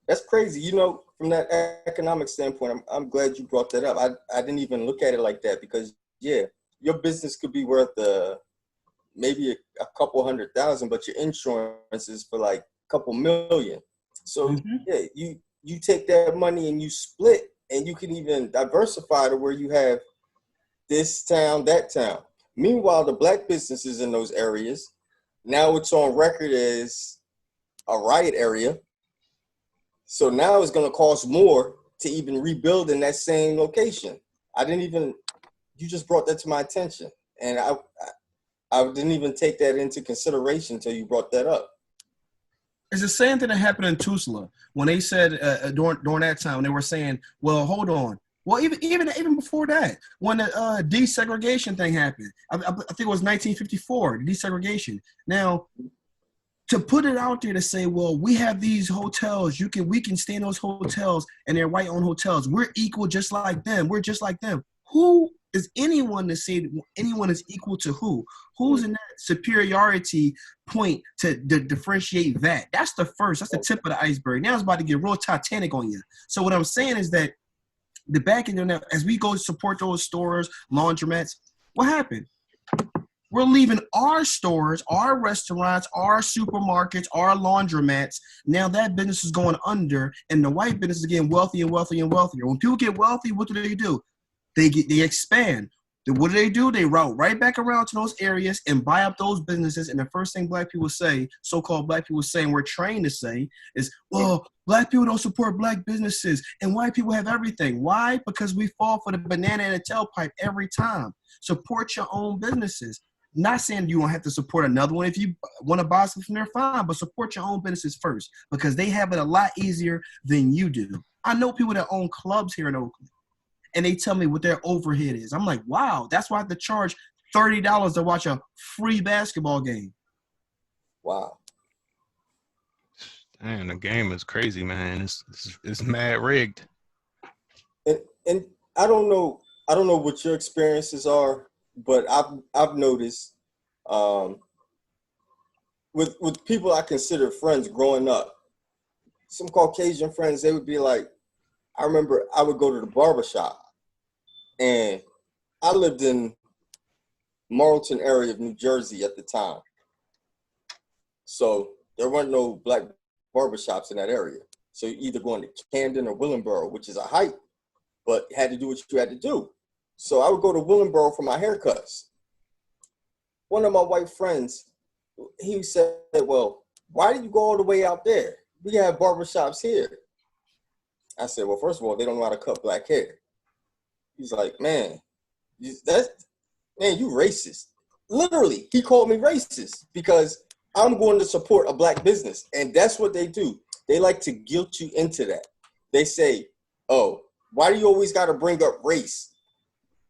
Speaker 3: That's crazy. From that economic standpoint, I'm glad you brought that up. I didn't even look at it like that because, yeah, your business could be worth maybe a couple $100,000, but your insurance is for like a couple million. So yeah, you take that money and you split, and you can even diversify to where you have this town, that town. Meanwhile, the black businesses in those areas, now it's on record as a riot area. So now it's going to cost more to even rebuild in that same location. You just brought that to my attention, and I didn't even take that into consideration until you brought that up.
Speaker 4: It's the same thing that happened in Tuzla when they said during that time, when they were saying, well, hold on. Well, even before that, when the desegregation thing happened, I think it was 1954, desegregation. Now, to put it out there to say, well, we have these hotels, we can stay in those hotels, and they're white-owned hotels. We're equal just like them. We're just like them. Who is anyone to say anyone is equal to who? Who's in that superiority point to differentiate that? That's the tip of the iceberg. Now it's about to get real Titanic on you. So what I'm saying is that the back end of that, as we go support those stores, laundromats, what happened? We're leaving our stores, our restaurants, our supermarkets, our laundromats. Now that business is going under, and the white business is getting wealthy and wealthy and wealthier. When people get wealthy, what do? They expand. Then what do? They route right back around to those areas and buy up those businesses. And the first thing black people say, so-called black people say, and we're trained to say, is, well, black people don't support black businesses and white people have everything. Why? Because we fall for the banana in a tailpipe every time. Support your own businesses. Not saying you don't have to support another one. If you want to buy something from there, fine, but support your own businesses first because they have it a lot easier than you do. I know people that own clubs here in Oakland, and they tell me what their overhead is. I'm like, wow, that's why I have to charge $30 to watch a free basketball game.
Speaker 3: Wow.
Speaker 2: Man, the game is crazy, man. It's mad rigged.
Speaker 3: And I don't know what your experiences are, but I've noticed with people I consider friends growing up, some Caucasian friends, they would be like, I remember I would go to the barbershop, and I lived in Marlton area of New Jersey at the time. So there weren't no black barbershops in that area. So you're either going to Camden or Willingboro, which is a hike, but had to do what you had to do. So I would go to Willingboro for my haircuts. one of my white friends, he said, well, why did you go all the way out there? We have barbershops here. I said, well, first of all, they don't know how to cut black hair. He's like, man, you racist. Literally, he called me racist because I'm going to support a black business. And that's what they do. They like to guilt you into that. They say, oh, why do you always got to bring up race?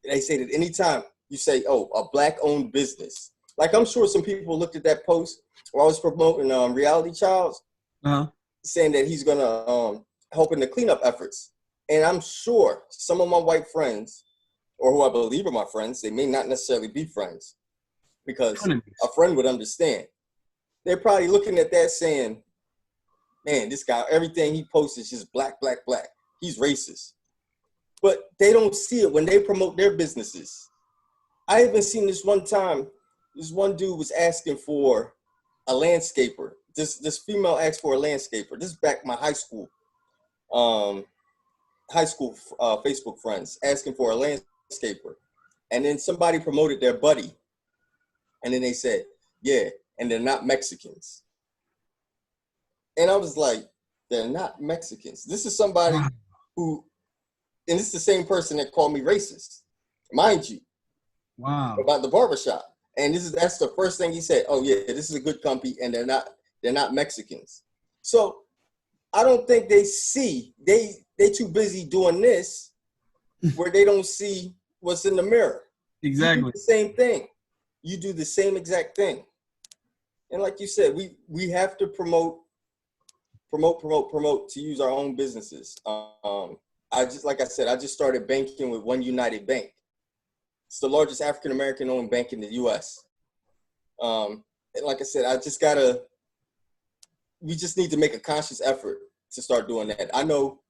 Speaker 3: They say that anytime you say, oh, a black-owned business. Like, I'm sure some people looked at that post where I was promoting Reality Childs, saying that he's going to help in the cleanup efforts. And I'm sure some of my white friends, or who I believe are my friends, they may not necessarily be friends, because a friend would understand. They're probably looking at that saying, man, this guy, everything he posts is just black, black, black. He's racist. But they don't see it when they promote their businesses. I even seen this one time, this one dude was asking for a landscaper. This female asked for a landscaper. This is back my high school Facebook friends asking for a landscaper. And then somebody promoted their buddy. And then they said, yeah, and they're not Mexicans. And I was like, they're not Mexicans. This is somebody who, and it's the same person that called me racist, mind you.
Speaker 4: Wow.
Speaker 3: About the barbershop. And that's the first thing he said. Oh yeah, this is a good company, and they're not Mexicans. So I don't think they see, they too busy doing this where they don't see what's in the mirror.
Speaker 4: Exactly.
Speaker 3: You do the same thing. You do the same exact thing. And like you said, we have to promote to use our own businesses. I just started banking with One United Bank. It's the largest African-American owned bank in the US. And like I said, we just need to make a conscious effort to start doing that. I know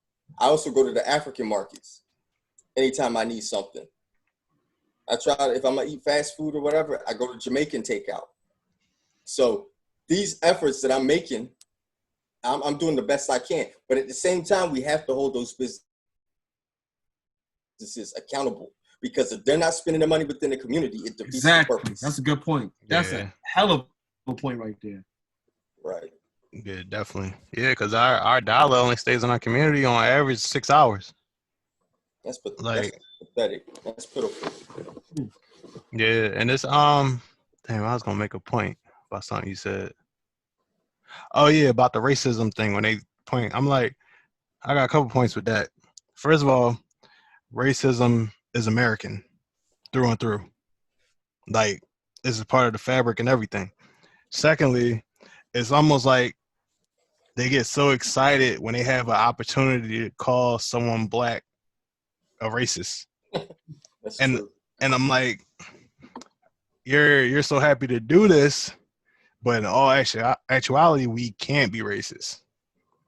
Speaker 3: I also go to the African markets anytime I need something. If I'm gonna eat fast food or whatever, I go to Jamaican takeout. So these efforts that I'm making, I'm doing the best I can. But at the same time, we have to hold those businesses accountable, because if they're not spending the money within the community, it defeats the purpose.
Speaker 4: That's a good point. That's a hell of a point right there.
Speaker 3: Right.
Speaker 2: Yeah, definitely. Yeah, because our dollar only stays in our community on average 6 hours.
Speaker 3: That's pathetic. That's pitiful.
Speaker 2: Yeah, and it's I was gonna make a point about something you said. Oh yeah, about the racism thing. When they point, I'm like, I got a couple points with that. First of all, racism is American through and through. Like, it's a part of the fabric and everything. Secondly, it's almost like they get so excited when they have an opportunity to call someone black a racist.
Speaker 3: That's
Speaker 2: and
Speaker 3: true.
Speaker 2: And I'm like, you're so happy to do this, but in all actuality, we can't be racist.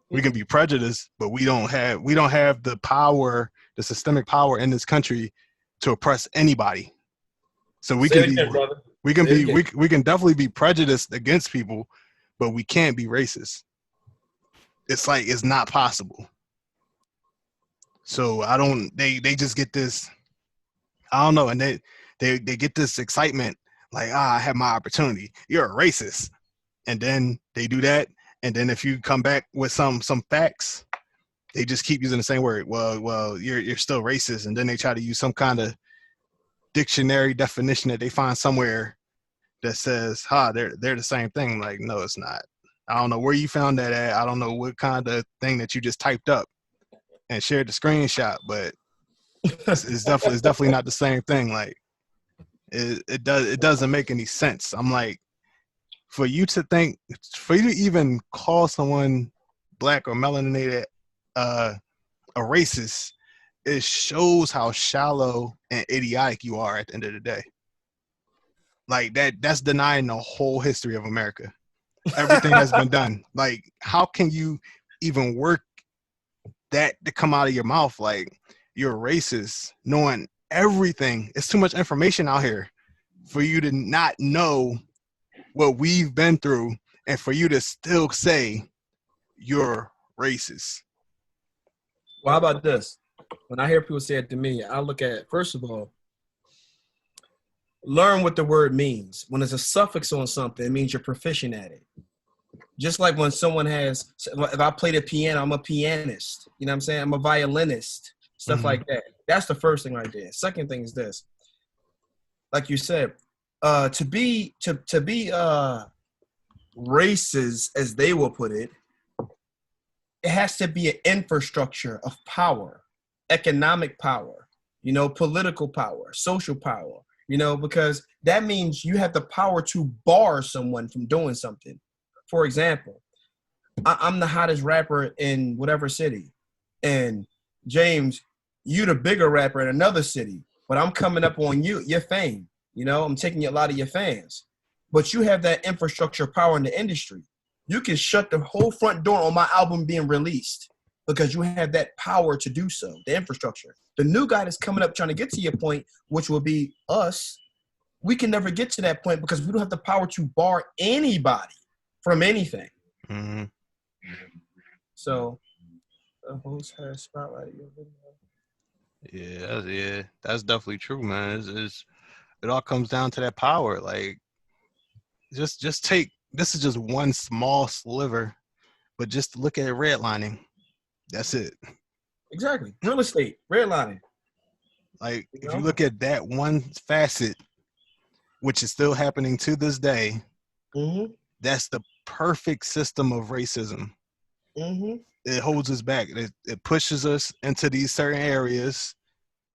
Speaker 2: We can be prejudiced, but we don't have the power, the systemic power in this country to oppress anybody. So we can definitely be prejudiced against people, but we can't be racist. It's like, it's not possible. So they just get this, I don't know, and they get this excitement, like, I have my opportunity. You're a racist. And then they do that. And then if you come back with some facts, they just keep using the same word. Well, you're still racist. And then they try to use some kind of dictionary definition that they find somewhere that says, they're the same thing. Like, no, it's not. I don't know where you found that at. I don't know what kind of thing that you just typed up and shared the screenshot, but it's definitely not the same thing. Like, it doesn't make any sense. I'm like, for you to even call someone black or melanated a racist, it shows how shallow and idiotic you are at the end of the day. Like, that's denying the whole history of America. Everything has been done. Like, how can you even work that to come out of your mouth? Like, you're racist, knowing everything. It's too much information out here for you to not know what we've been through, and for you to still say you're racist.
Speaker 4: Well, how about this? When I hear people say it to me, I look at, first of all, learn what the word means. When there's a suffix on something, it means you're proficient at it. Just like when someone has, if I play the piano, I'm a pianist. You know what I'm saying? I'm a violinist, stuff like that. That's the first thing right there. Second thing is this. Like you said, to be races, as they will put it, it has to be an infrastructure of power, economic power, political power, social power, because that means you have the power to bar someone from doing something. For example, I'm the hottest rapper in whatever city, and James, you the bigger rapper in another city, but I'm coming up on your fame. I'm taking a lot of your fans, but you have that infrastructure power in the industry. You can shut the whole front door on my album being released because you have that power to do so, the infrastructure. The new guy that's coming up trying to get to your point, which will be us, we can never get to that point because we don't have the power to bar anybody from anything.
Speaker 2: Mm-hmm.
Speaker 4: So, the host has spotlight your video.
Speaker 2: Yeah, that's definitely true, man. It all comes down to that power. Like, just take, this is just one small sliver, but just look at redlining. That's it.
Speaker 4: Exactly. Real estate, redlining.
Speaker 2: Like, if you look at that one facet, which is still happening to this day, that's the perfect system of racism. It holds us back. It pushes us into these certain areas,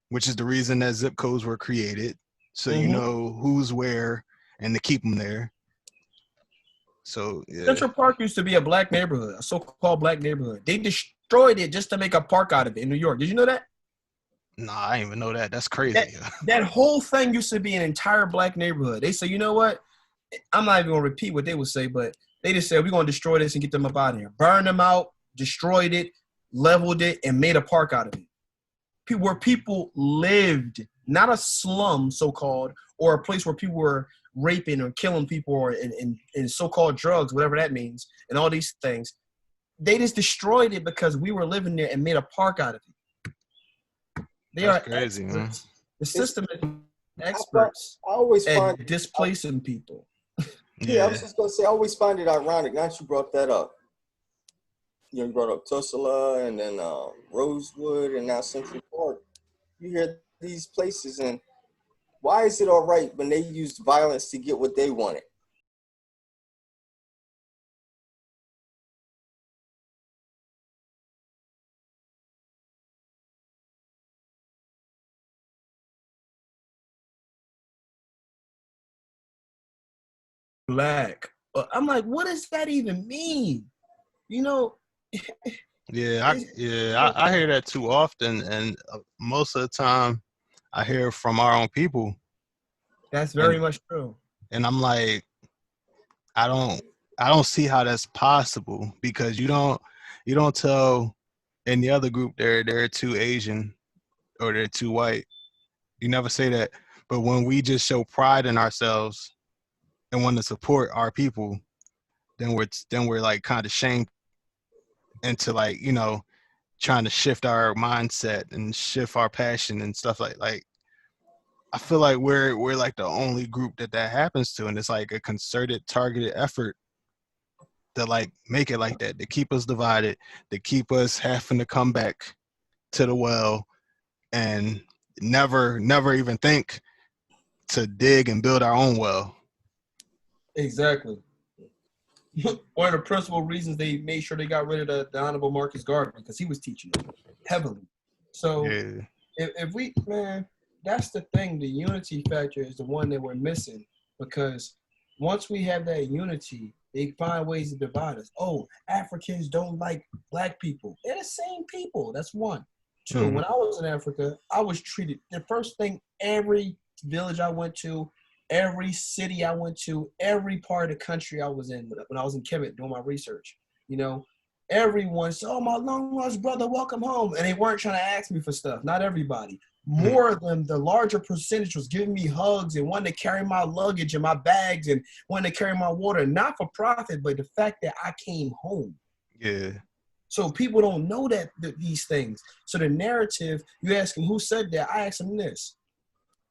Speaker 2: which is the reason that zip codes were created. So you know who's where and to keep them there. So, yeah.
Speaker 4: Central Park used to be a black neighborhood, a so-called black neighborhood. They destroyed it just to make a park out of it in New York. Did you know that?
Speaker 2: Nah, I didn't even know that. That's crazy.
Speaker 4: That whole thing used to be an entire black neighborhood. They say, you know what? I'm not even going to repeat what they would say, but they just said, we're going to destroy this and get them up out of here. Burn them out, destroyed it, leveled it, and made a park out of it. Where people lived, not a slum, so-called, or a place where people were raping or killing people or in so-called drugs, whatever that means, and all these things. They just destroyed it because we were living there and made a park out of it.
Speaker 2: That's crazy,
Speaker 4: experts.
Speaker 2: Man.
Speaker 4: The system is experts
Speaker 3: I always find
Speaker 4: displacing people.
Speaker 3: Yeah, I was just gonna say, I always find it ironic. Now you brought that up. You brought up Tulsa and then Rosewood and now Central Park. You hear these places, and why is it all right when they used violence to get what they wanted?
Speaker 4: Black. I'm like, what does that even mean?
Speaker 2: Yeah, I hear that too often, and most of the time, I hear from our own people.
Speaker 4: That's very much true.
Speaker 2: And I'm like, I don't see how that's possible, because you don't tell in the other group they're too Asian or they're too white. You never say that. But when we just show pride in ourselves and want to support our people, then we're like kind of shamed into, like, trying to shift our mindset and shift our passion and stuff like I feel like we're like the only group that happens to, and it's like a concerted, targeted effort to like make it like that, to keep us divided, to keep us having to come back to the well and never even think to dig and build our own well.
Speaker 4: Exactly. One of the principal reasons they made sure they got rid of the Honorable Marcus Garvey, because he was teaching heavily. So if we, man, that's the thing. The unity factor is the one that we're missing, because once we have that unity, they find ways to divide us. Oh, Africans don't like black people. They're the same people. That's one. Two, when I was in Africa, I was treated, the first thing, every village I went to, every city I went to, every part of the country I was in, when I was in Kemet doing my research, everyone said, oh, my long-lost brother, welcome home. And they weren't trying to ask me for stuff. Not everybody. More of them, the larger percentage, was giving me hugs and wanting to carry my luggage and my bags and wanting to carry my water, not for profit, but the fact that I came home.
Speaker 2: Yeah.
Speaker 4: So people don't know that these things. So the narrative, you ask them who said that, I ask them this.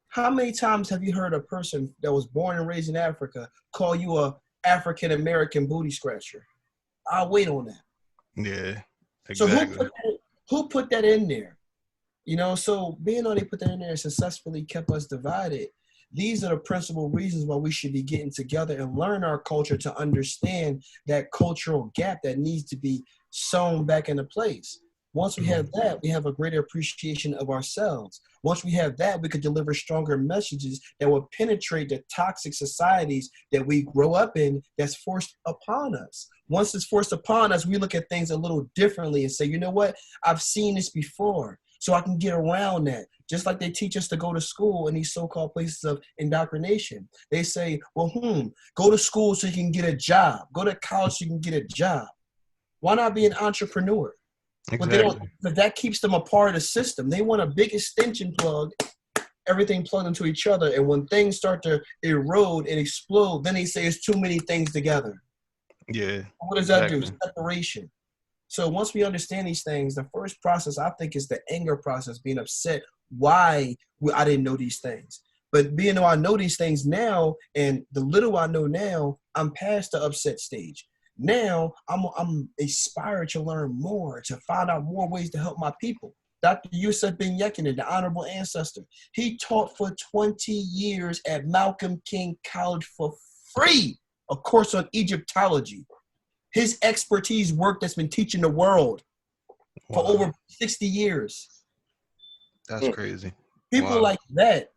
Speaker 4: How many times have you heard a person that was born and raised in Africa call you a African American booty scratcher? I'll wait on that.
Speaker 2: Yeah,
Speaker 4: So
Speaker 2: exactly.
Speaker 4: who put that in there? You know, so being able to put that in there and successfully kept us divided. These are the principal reasons why we should be getting together and learn our culture to understand that cultural gap that needs to be sewn back into place. Once we have that, we have a greater appreciation of ourselves. Once we have that, we could deliver stronger messages that will penetrate the toxic societies that we grow up in that's forced upon us. Once it's forced upon us, we look at things a little differently and say, you know what? I've seen this before, so I can get around that. Just like they teach us to go to school in these so-called places of indoctrination. They say, well, go to school so you can get a job. Go to college so you can get a job. Why not be an entrepreneur? But they don't,
Speaker 2: Exactly.
Speaker 4: but that keeps them a part of the system. They want a big extension plug, everything plugged into each other. And when things start to erode and explode, then they say it's too many things together.
Speaker 2: Yeah,
Speaker 4: What does that do?
Speaker 2: exactly.
Speaker 4: Separation. So once we understand these things, the first process I think is the anger process, being upset. Why I didn't know these things. But being though I know these things now, and the little I know now, I'm past the upset stage. Now I'm inspired to learn more, to find out more ways to help my people. Dr. Yusuf bin Yekin, the honorable ancestor, he taught for 20 years at Malcolm King College for free, a course on Egyptology. His expertise work that's been teaching the world for
Speaker 2: Wow,
Speaker 4: over 60 years.
Speaker 2: that's crazy.
Speaker 4: People
Speaker 2: Wow.
Speaker 4: like that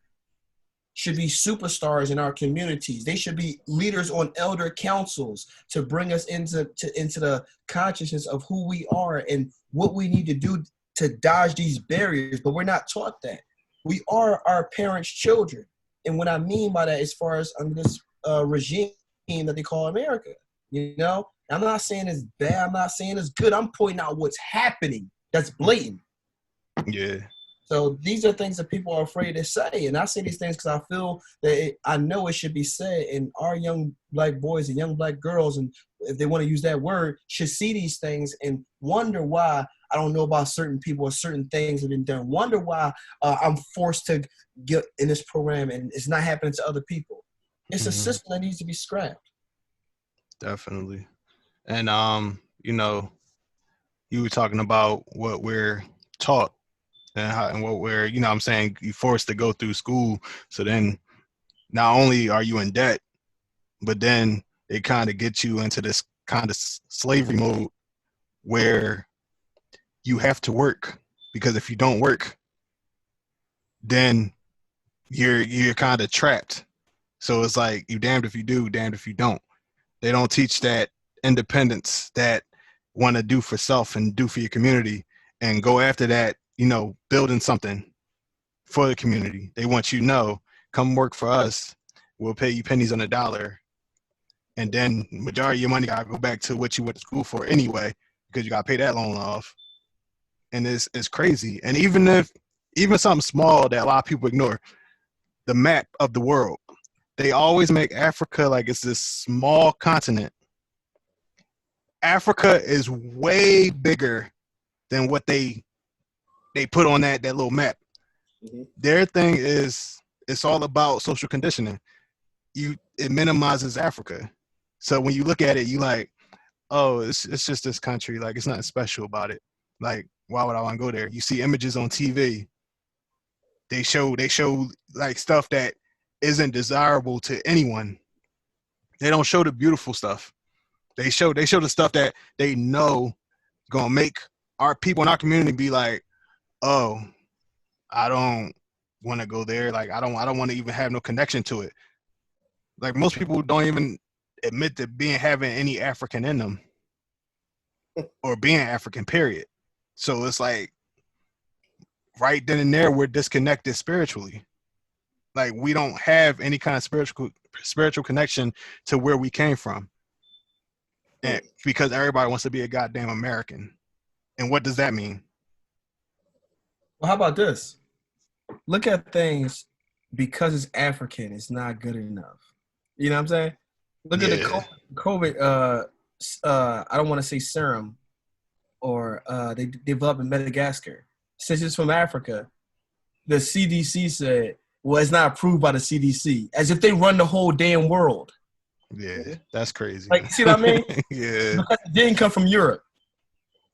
Speaker 4: should be superstars in our communities. They should be leaders on elder councils to bring us into the consciousness of who we are and what we need to do to dodge these barriers. But we're not taught that. We are our parents' children. And what I mean by that, as far as under this regime that they call America, you know, I'm not saying it's bad. I'm not saying it's good. I'm pointing out what's happening. That's blatant.
Speaker 2: Yeah,
Speaker 4: So these are things that people are afraid to say. And I say these things because I feel that I know it should be said. And our young black boys and young black girls, and if they want to use that word, should see these things and wonder why I don't know about certain people or certain things have been done. Wonder why I'm forced to get in this program and it's not happening to other people. It's a system that needs to be scrapped.
Speaker 2: definitely. And you know, you were talking about what we're taught and how and what we're, you know what I'm saying, you forced to go through school. So then not only are you in debt, but then it kind of gets you into this kind of slavery mode where you have to work, because if you don't work, then you're kind of trapped. So it's like you damned if you do, damned if you don't. They don't teach that independence, that want to do for self and do for your community and go after that, you know, building something for the community. They want you to know, come work for us. We'll pay you pennies on the dollar. And then majority of your money gotta go back to what you went to school for anyway, because you gotta pay that loan off. And it's crazy. And even something small that a lot of people ignore, the map of the world. They always make Africa like it's this small continent. Africa is way bigger than what they put on that little map.
Speaker 3: Mm-hmm.
Speaker 2: Their thing is it's all about social conditioning. It minimizes Africa. So when you look at it, you like, oh, it's just this country. Like it's nothing special about it. Like why would I want to go there? You see images on TV. They show like stuff that isn't desirable to anyone. They don't show the beautiful stuff. They show the stuff that they know gonna make our people in our community be like, oh, I don't want to go there. Like I don't want to even have no connection to it. Like most people don't even admit to having any African in them or being African, period. So it's like right then and there we're disconnected spiritually. Like we don't have any kind of spiritual connection to where we came from. And because everybody wants to be a goddamn American. And what does that mean?
Speaker 4: Well, how about this? Look at things because it's African, it's not good enough. You know what I'm saying? Look at the COVID I don't want to say serum or they developed in Madagascar. Since it's from Africa, the CDC said well, it's not approved by the CDC, as if they run the whole damn world.
Speaker 2: Yeah, that's crazy.
Speaker 4: Like, see what I mean?
Speaker 2: Yeah.
Speaker 4: Because it didn't come from Europe.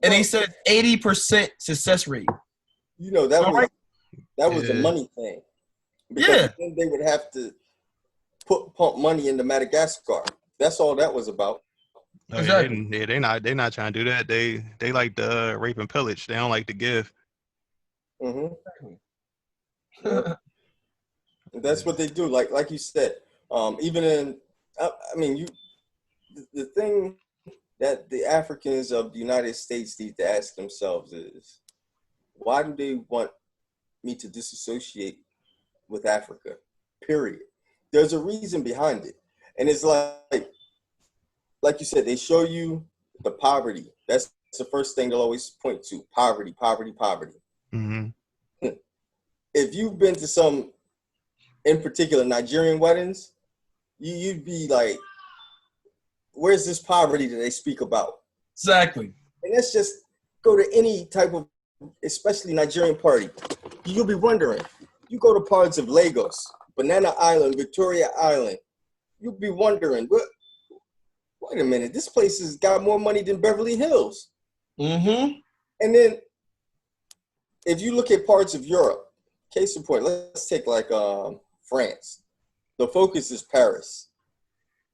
Speaker 4: And
Speaker 3: Well,
Speaker 4: they said 80% success rate.
Speaker 3: you know, that
Speaker 4: All
Speaker 3: was
Speaker 4: right.
Speaker 3: that was the
Speaker 2: Yeah.
Speaker 3: money thing. Because
Speaker 4: Yeah.
Speaker 3: then they would have to pump money into Madagascar. That's all that was about.
Speaker 2: Oh,
Speaker 4: Exactly.
Speaker 2: yeah, they're not trying to do that. They like to rape and pillage. They don't like to give.
Speaker 3: Hmm. That's what they do. Like you said, even in, I mean, the thing that the Africans of the United States need to ask themselves is, why do they want me to disassociate with Africa? Period. There's a reason behind it, and it's like you said, they show you the poverty. That's the first thing they'll always point to: poverty, poverty, poverty.
Speaker 2: Mm-hmm.
Speaker 3: If you've been to some, in particular, Nigerian weddings, you'd be like, where's this poverty that they speak about?
Speaker 4: Exactly.
Speaker 3: And let's just go to any type of, especially Nigerian party. You'll be wondering, you go to parts of Lagos, Banana Island, Victoria Island, you'll be wondering, wait a minute, this place has got more money than Beverly Hills.
Speaker 4: Mm-hmm.
Speaker 3: And then if you look at parts of Europe, case in point, let's take like France. The focus is Paris.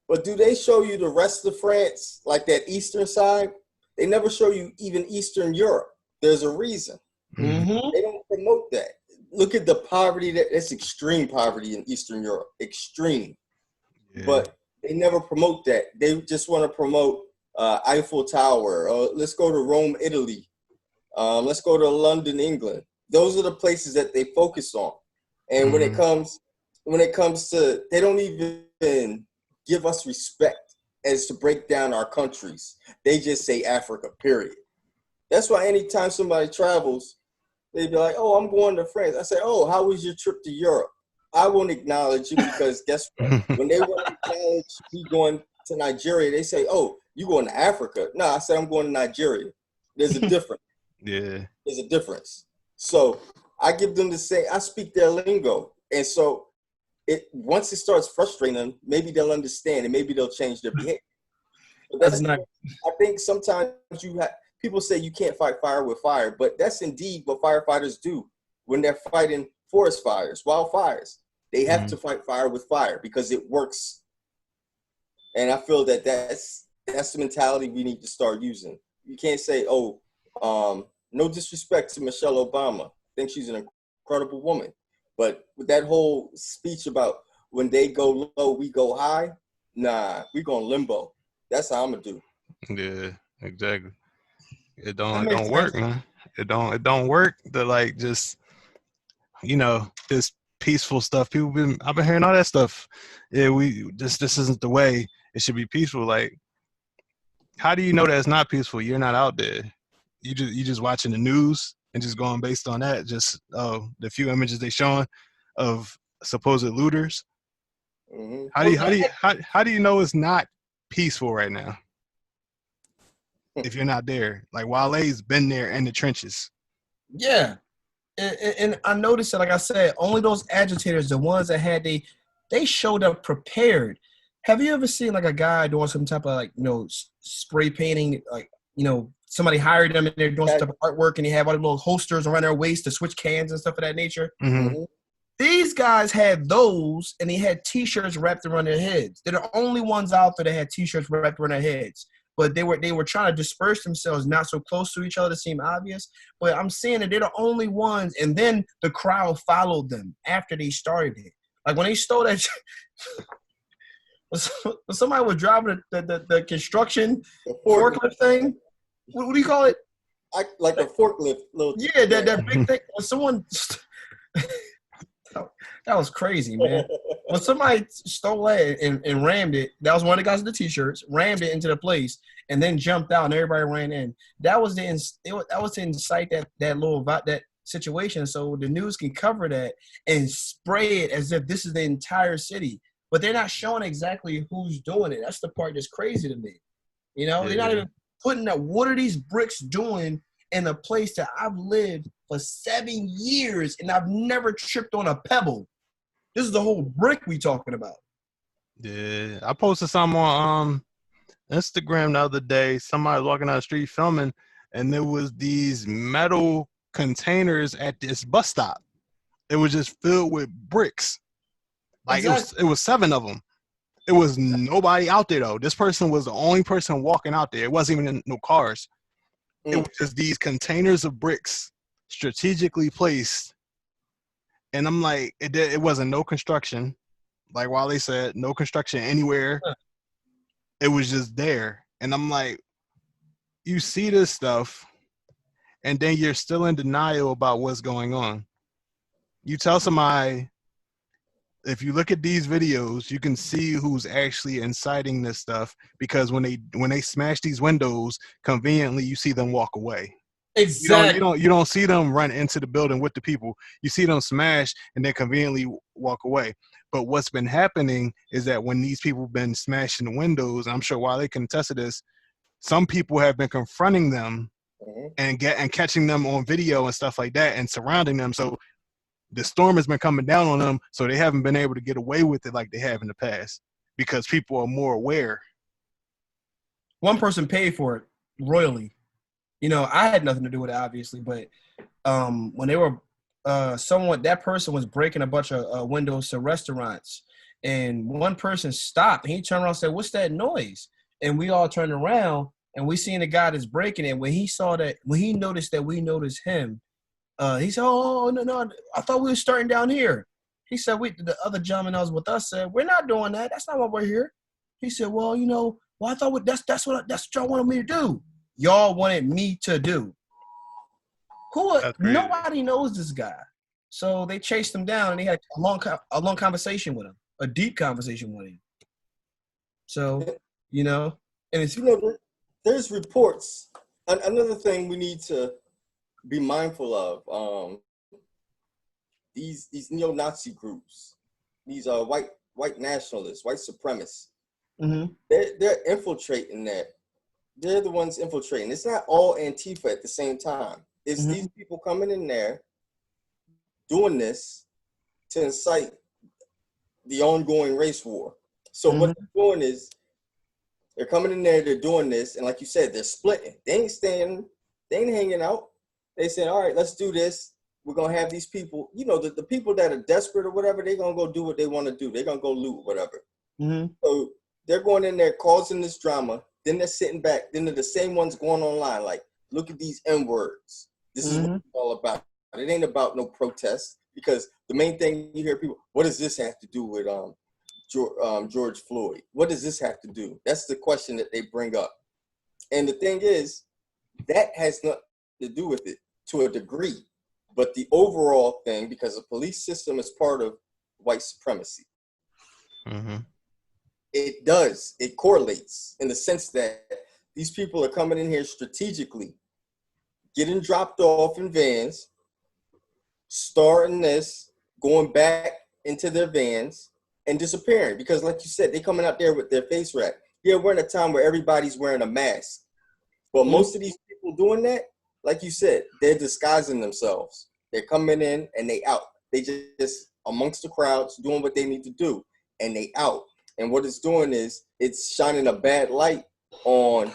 Speaker 3: But do they show you the rest of France, like that eastern side? They never show you even Eastern Europe. There's a reason.
Speaker 4: Mm-hmm.
Speaker 3: They don't promote that. Look at the poverty that's extreme poverty in Eastern Europe. Extreme.
Speaker 2: Yeah.
Speaker 3: But they never promote that. They just want to promote Eiffel Tower. Let's go to Rome, Italy. Let's go to London, England. Those are the places that they focus on. And when it comes to, they don't even give us respect as to break down our countries. They just say Africa, period. That's why anytime somebody travels, they'd be like, oh, I'm going to France. I say, oh, how was your trip to Europe? I won't acknowledge you because guess what? When they want to acknowledge me going to Nigeria, they say, oh, you going to Africa? No, I said I'm going to Nigeria. There's a difference.
Speaker 2: Yeah.
Speaker 3: There's a difference. So I give them the same, I speak their lingo. And so once it starts frustrating them, maybe they'll understand and maybe they'll change their behavior.
Speaker 4: That's not.
Speaker 3: I think sometimes people say you can't fight fire with fire, but that's indeed what firefighters do when they're fighting forest fires, wildfires. They have to fight fire with fire because it works. And I feel that that's the mentality we need to start using. You can't say, oh, no disrespect to Michelle Obama. I think she's an incredible woman. But with that whole speech about when they go low, we go high, nah, we going limbo. That's how I'm gonna do.
Speaker 2: Yeah, exactly. It
Speaker 4: That
Speaker 2: don't
Speaker 4: makes
Speaker 2: work,
Speaker 4: sense.
Speaker 2: man. It don't work. The like just this peaceful stuff. I've been hearing all that stuff. Yeah, this isn't the way. It should be peaceful. Like, how do you know that it's not peaceful? You're not out there. You just watching the news and just going based on that. Just the few images they showing of supposed looters.
Speaker 3: Mm-hmm.
Speaker 2: How do you know it's not peaceful right now if you're not there? Like Wale's been there in the trenches.
Speaker 4: Yeah. And I noticed that, like I said, only those agitators, the ones that had they showed up prepared. Have you ever seen like a guy doing some type of spray painting, like, somebody hired them and they're doing some type of artwork and they have all the little holsters around their waist to switch cans and stuff of that nature?
Speaker 2: Mm-hmm.
Speaker 4: These guys had those and they had T-shirts wrapped around their heads. They're the only ones out there that had T-shirts wrapped around their heads. But they were trying to disperse themselves not so close to each other to seem obvious. But I'm saying that they're the only ones. And then the crowd followed them after they started it. Like when they stole that, when somebody was driving the construction forklift thing. What do you call it?
Speaker 3: Like a forklift.
Speaker 4: Yeah, that big thing. When someone, that was crazy, man. When somebody stole that and rammed it, that was one of the guys in the T-shirts, rammed it into the place, and then jumped out, and everybody ran in. That was to incite that situation, so the news can cover that and spray it as if this is the entire city. But they're not showing exactly who's doing it. That's the part that's crazy to me. They're not even putting that. What are these bricks doing in a place that I've lived for 7 years and I've never tripped on a pebble? This is the whole brick we talking about.
Speaker 2: Yeah, I posted something on Instagram the other day. Somebody was walking down the street filming, and there was these metal containers at this bus stop. It was just filled with bricks. Like
Speaker 4: Exactly.
Speaker 2: it was 7 of them. It was nobody out there though. This person was the only person walking out there. It wasn't even no cars. It was just these containers of bricks strategically placed. And I'm like, it wasn't no construction. Like Wale said, no construction anywhere. It was just there. And I'm like, you see this stuff, and then you're still in denial about what's going on. You tell somebody, if you look at these videos, you can see who's actually inciting this stuff, because when they smash these windows, conveniently you see them walk away.
Speaker 4: Exactly.
Speaker 2: You don't see them run into the building with the people. You see them smash and then conveniently walk away. But what's been happening is that when these people have been smashing the windows, I'm sure while they can attest to this, some people have been confronting them and catching them on video and stuff like that and surrounding them. So the storm has been coming down on them, so they haven't been able to get away with it like they have in the past because people are more aware.
Speaker 4: One person paid for it royally. You know, I had nothing to do with it, obviously, but when they were that person was breaking a bunch of windows to restaurants, and one person stopped, and he turned around and said, "What's that noise?" And we all turned around, and we seen the guy that's breaking it. When he noticed that we noticed him, he said, "Oh, no, I thought we were starting down here." He said, the other gentleman that was with us said, "We're not doing that. That's not what we're here." He said, "Well, I thought that's what y'all wanted me to do. Y'all wanted me to do." Nobody knows this guy. So they chased him down, and they had a long conversation with him, a deep conversation with him. So, and it's
Speaker 3: there's reports. Another thing we need to be mindful of, these neo-Nazi groups, these white nationalists, white supremacists.
Speaker 4: Mm-hmm.
Speaker 3: They're infiltrating that. They're the ones infiltrating. It's not all Antifa at the same time. It's these people coming in there doing this to incite the ongoing race war. So what they're doing is they're coming in there, they're doing this, and like you said, they're splitting. They ain't hanging out. They said, all right, let's do this. We're going to have these people, the people that are desperate or whatever, they're going to go do what they want to do. They're going to go loot, whatever.
Speaker 4: Mm-hmm.
Speaker 3: So they're going in there causing this drama. Then they're sitting back. Then they're the same ones going online like, look at these N-words. This is what it's all about. It ain't about no protest, because the main thing you hear people, what does this have to do with George Floyd? What does this have to do? That's the question that they bring up. And the thing is, that has nothing to do with it to a degree. But the overall thing, because the police system is part of white supremacy, it correlates in the sense that these people are coming in here strategically, getting dropped off in vans, starting this, going back into their vans, and disappearing. Because like you said, they coming out there with their face wrap. Yeah, we're in a time where everybody's wearing a mask. But most of these people doing that, like you said, they're disguising themselves. They're coming in and they out. They just amongst the crowds doing what they need to do, and they out. And what it's doing is it's shining a bad light on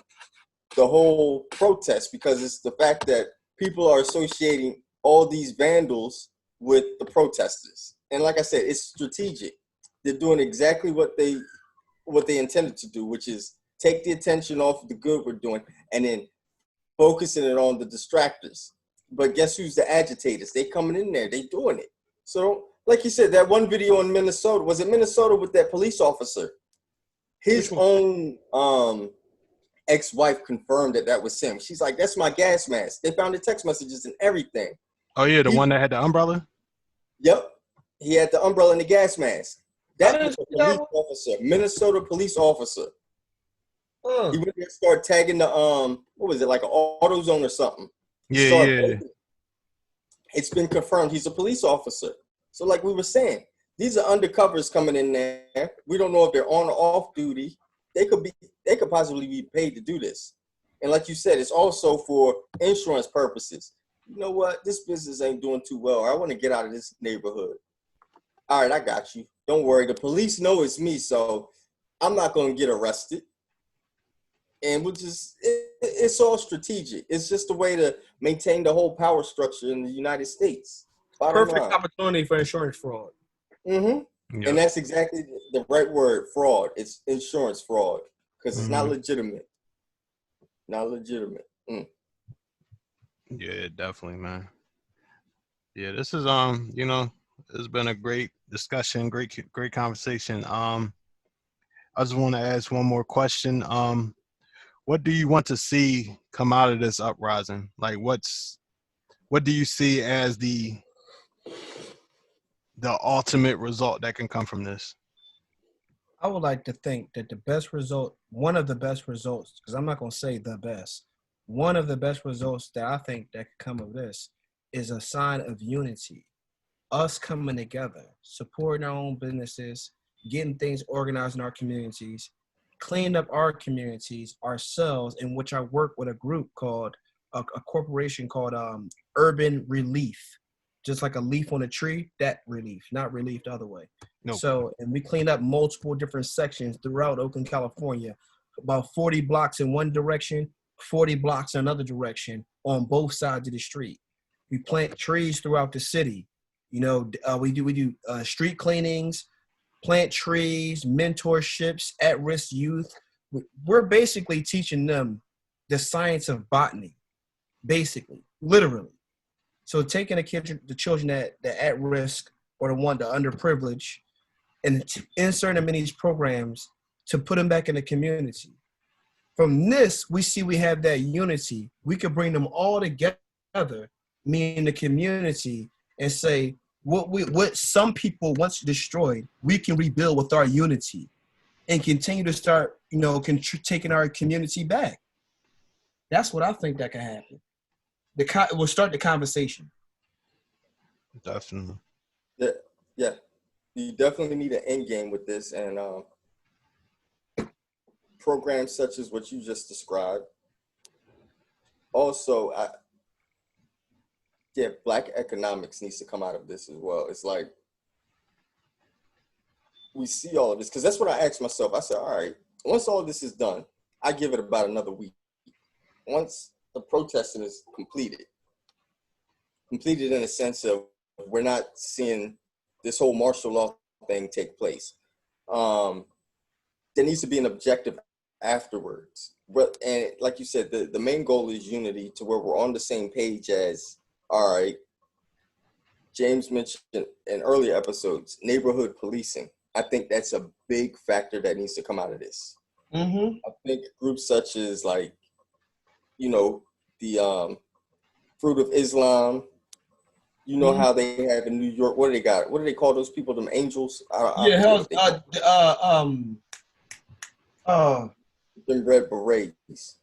Speaker 3: the whole protest, because it's the fact that people are associating all these vandals with the protesters. And like I said, it's strategic. They're doing exactly what they intended to do, which is take the attention off of the good we're doing and then focusing it on the distractors. But guess who's the agitators? They coming in there, they doing it. So like you said, that one video in Minnesota, was it Minnesota with that police officer? His own ex-wife confirmed that was him. She's like, that's my gas mask. They found the text messages and everything.
Speaker 2: Oh yeah, the one that had the umbrella?
Speaker 3: Yep. He had the umbrella and the gas mask. That was a police officer, Minnesota police officer. He went there and started tagging the what was it, like an AutoZone or something?
Speaker 2: Yeah.
Speaker 3: It's been confirmed he's a police officer. So like we were saying, these are undercovers coming in there. We don't know if they're on or off duty. They could possibly be paid to do this. And like you said, it's also for insurance purposes. You know what? This business ain't doing too well. I want to get out of this neighborhood. all right, I got you. Don't worry. The police know it's me, so I'm not going to get arrested. And it's all strategic. It's just a way to maintain the whole power structure in the United States. Bottom
Speaker 4: Perfect
Speaker 3: line.
Speaker 4: opportunity for insurance fraud.
Speaker 3: Mm-hmm.
Speaker 2: Yep.
Speaker 3: And that's exactly the right word, fraud. It's insurance fraud because it's not legitimate. Not legitimate.
Speaker 2: Yeah, definitely, man. Yeah, this is it's been a great discussion, great conversation. I just want to ask one more question. What do you want to see come out of this uprising? Like, what do you see as the ultimate result that can come from this?
Speaker 4: I would like to think that the best result, one of the best results, because I'm not going to say the best, one of the best results that I think that could come of this is a sign of unity. Us coming together, supporting our own businesses, getting things organized in our communities, cleaning up our communities ourselves, in which I work with a group called, a corporation called Urban Relief. Just like a leaf on a tree, that relief, not relief the other way.
Speaker 2: No.
Speaker 4: So, and we cleaned up multiple different sections throughout Oakland, California, about 40 blocks in one direction, 40 blocks in another direction on both sides of the street. We plant trees throughout the city. You know, we do street cleanings, plant trees, mentorships, at-risk youth. We're basically teaching them the science of botany, basically, literally. So taking the children that at risk or the underprivileged, and inserting them in these programs to put them back in the community. From this, we have that unity. We could bring them all together, meaning the community, and say what some people once destroyed, we can rebuild with our unity, and continue to start, taking our community back. That's what I think that can happen. We'll start the conversation.
Speaker 2: Definitely.
Speaker 3: Yeah. You definitely need an end game with this, and programs such as what you just described. Also, Black economics needs to come out of this as well. It's like we see all of this, because that's what I asked myself. I said, all right, once all this is done, I give it about another week. Once the protesting is completed in a sense of we're not seeing this whole martial law thing take place. There needs to be an objective afterwards. And like you said, the main goal is unity, to where we're on the same page as, all right, James mentioned in earlier episodes, neighborhood policing. I think that's a big factor that needs to come out of this.
Speaker 4: Mm-hmm.
Speaker 3: I think groups such as the Fruit of Islam, how they have in New York. What do they got? What do they call those people? Them angels? Them red berets.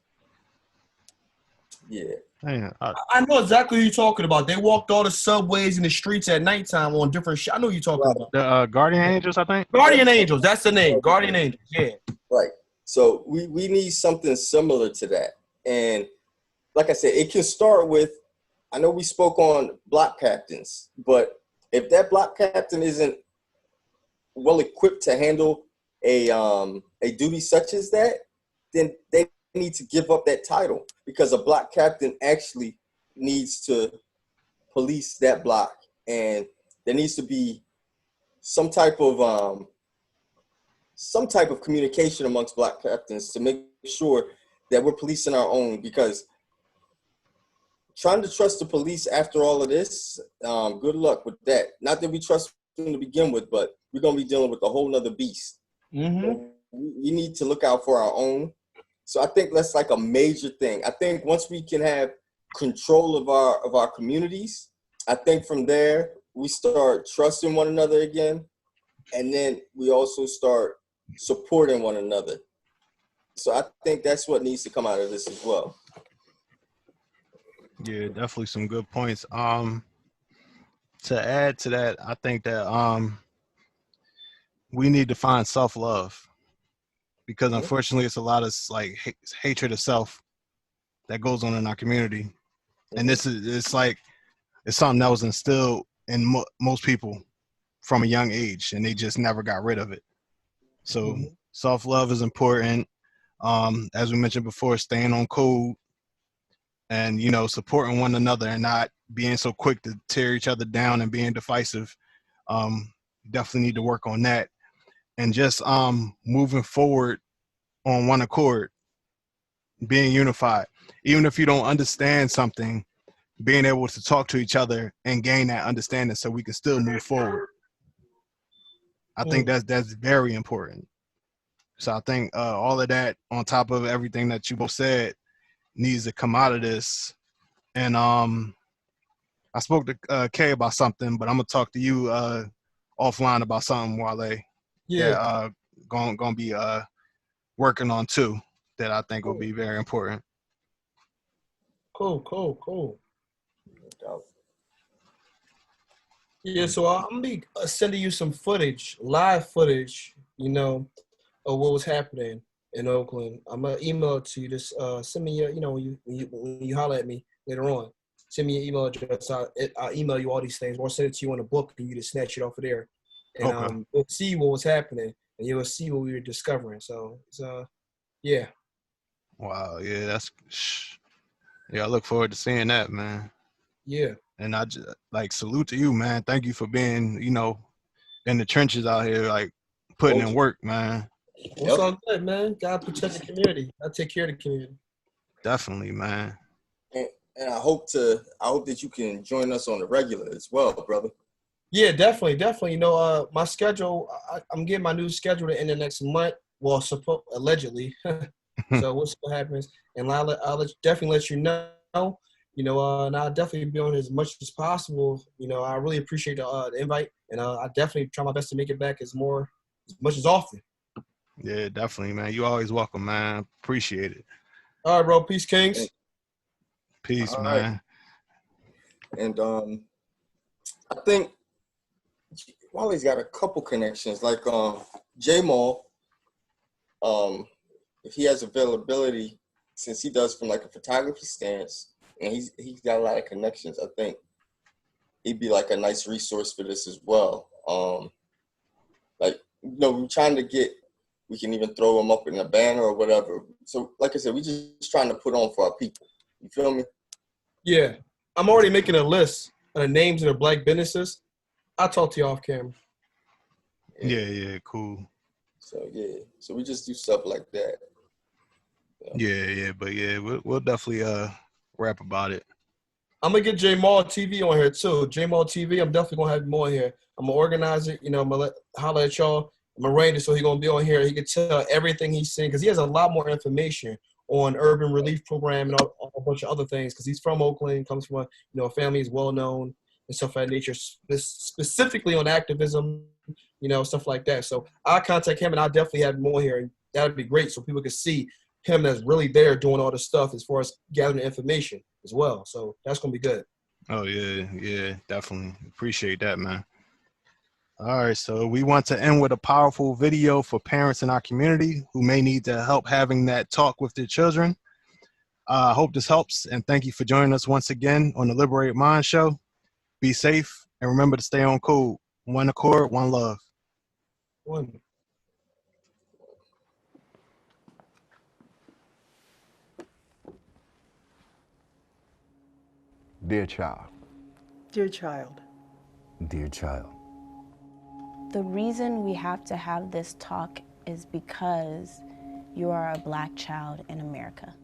Speaker 3: Yeah.
Speaker 2: Man,
Speaker 4: I know exactly what you're talking about. They walked all the subways and the streets at nighttime on different I know what you're talking about.
Speaker 2: the Guardian Angels, I think.
Speaker 4: Guardian Angels, that's the name. Guardian Angels, yeah.
Speaker 3: Right. So we need something similar to that. And like I said, it can start with, I know we spoke on block captains, but if that block captain isn't well equipped to handle a duty such as that, then they need to give up that title, because a block captain actually needs to police that block, and there needs to be some type of communication amongst block captains to make sure that we're policing our own, because trying to trust the police after all of this, good luck with that. Not that we trust them to begin with, but we're going to be dealing with a whole nother beast.
Speaker 4: Mm-hmm.
Speaker 3: We need to look out for our own. So I think that's like a major thing. I think once we can have control of our communities, I think from there we start trusting one another again, and then we also start supporting one another. So I think that's what needs to come out of this as well.
Speaker 2: Yeah, definitely some good points. To add to that, I think that we need to find self-love, because unfortunately it's a lot of like hatred of self that goes on in our community. And it's something that was instilled in most people from a young age, and they just never got rid of it. So
Speaker 4: Mm-hmm.
Speaker 2: self-love is important. As we mentioned before, staying on code and, you know, supporting one another and not being so quick to tear each other down and being divisive. Definitely need to work on that. And just moving forward on one accord, being unified. Even if you don't understand something, being able to talk to each other and gain that understanding so we can still move forward. I think that's very important. So I think all of that on top of everything that you both said needs to come out of this. And I spoke to Kay about something, but I'm gonna talk to you offline about something, Wale,
Speaker 4: Yeah.
Speaker 2: that gonna be working on too, that I think will
Speaker 4: Cool.
Speaker 2: be very important.
Speaker 4: Cool. Yeah, so I'm gonna be sending you some footage, live footage, you know, of what was happening in Oakland. I'm gonna email it to you. Just send me your, you know, when you holler at me later on, send me your email address. I'll email you all these things, or send it to you in a book, and you just snatch it off of there, and
Speaker 2: Okay.
Speaker 4: you'll see what was happening, and you'll see what we were discovering. So it's yeah.
Speaker 2: Wow. Yeah, yeah. I look forward to seeing that, man.
Speaker 4: Yeah.
Speaker 2: And I just like salute to you, man. Thank you for being, you know, in the trenches out here, like putting in work, man.
Speaker 4: It's all good, man. God protect the community. I take care of the community.
Speaker 2: Definitely, man.
Speaker 3: And I hope that you can join us on the regular as well, brother.
Speaker 4: Yeah, definitely. You know, my schedule. I'm getting my new schedule to end the next month. Well, allegedly. So we'll see what happens, and definitely let you know. You know, and I'll definitely be on as much as possible. You know, I really appreciate the invite, and I definitely try my best to make it back as much as often.
Speaker 2: Yeah, definitely, man. You always welcome, man. Appreciate it.
Speaker 4: All right, bro. Peace, Kings.
Speaker 2: Peace,
Speaker 3: All
Speaker 2: man.
Speaker 3: Right. And I think Wally's got a couple connections, like J-Mall. If he has availability, since he does from like a photography stance, and he's got a lot of connections, I think he'd be like a nice resource for this as well. Like, you know, we can even throw him up in a banner or whatever. So, like I said, we just trying to put on for our people. You feel me?
Speaker 4: Yeah, I'm already making a list of the names of the black businesses. I'll talk to you off camera.
Speaker 2: Yeah, cool.
Speaker 3: So we just do stuff like that.
Speaker 2: Yeah, but yeah, we'll definitely rap about it.
Speaker 4: I'm gonna get J Mall TV on here too. J Mall TV, I'm definitely gonna have him on here. I'm gonna organize it. You know, I'm gonna holler at y'all. I'm gonna arrange it so he's gonna be on here. He can tell everything he's seen because he has a lot more information on urban relief program and a bunch of other things. Because he's from Oakland, comes from a family is well known and stuff of that nature. Specifically on activism, stuff like that. So I'll contact him and I'll definitely have him on here, and that'd be great so people can see him that's really there doing all this stuff as far as gathering information as well. So that's gonna be good.
Speaker 2: Oh yeah, definitely appreciate that, man. All right, so we want to end with a powerful video for parents in our community who may need to help having that talk with their children. I hope this helps, and thank you for joining us once again on the Liberated Mind Show. Be safe, and remember to stay on code. One accord, one love.
Speaker 4: One.
Speaker 5: Dear child.
Speaker 6: Dear child.
Speaker 5: Dear child.
Speaker 7: The reason we have to have this talk is because you are a black child in America.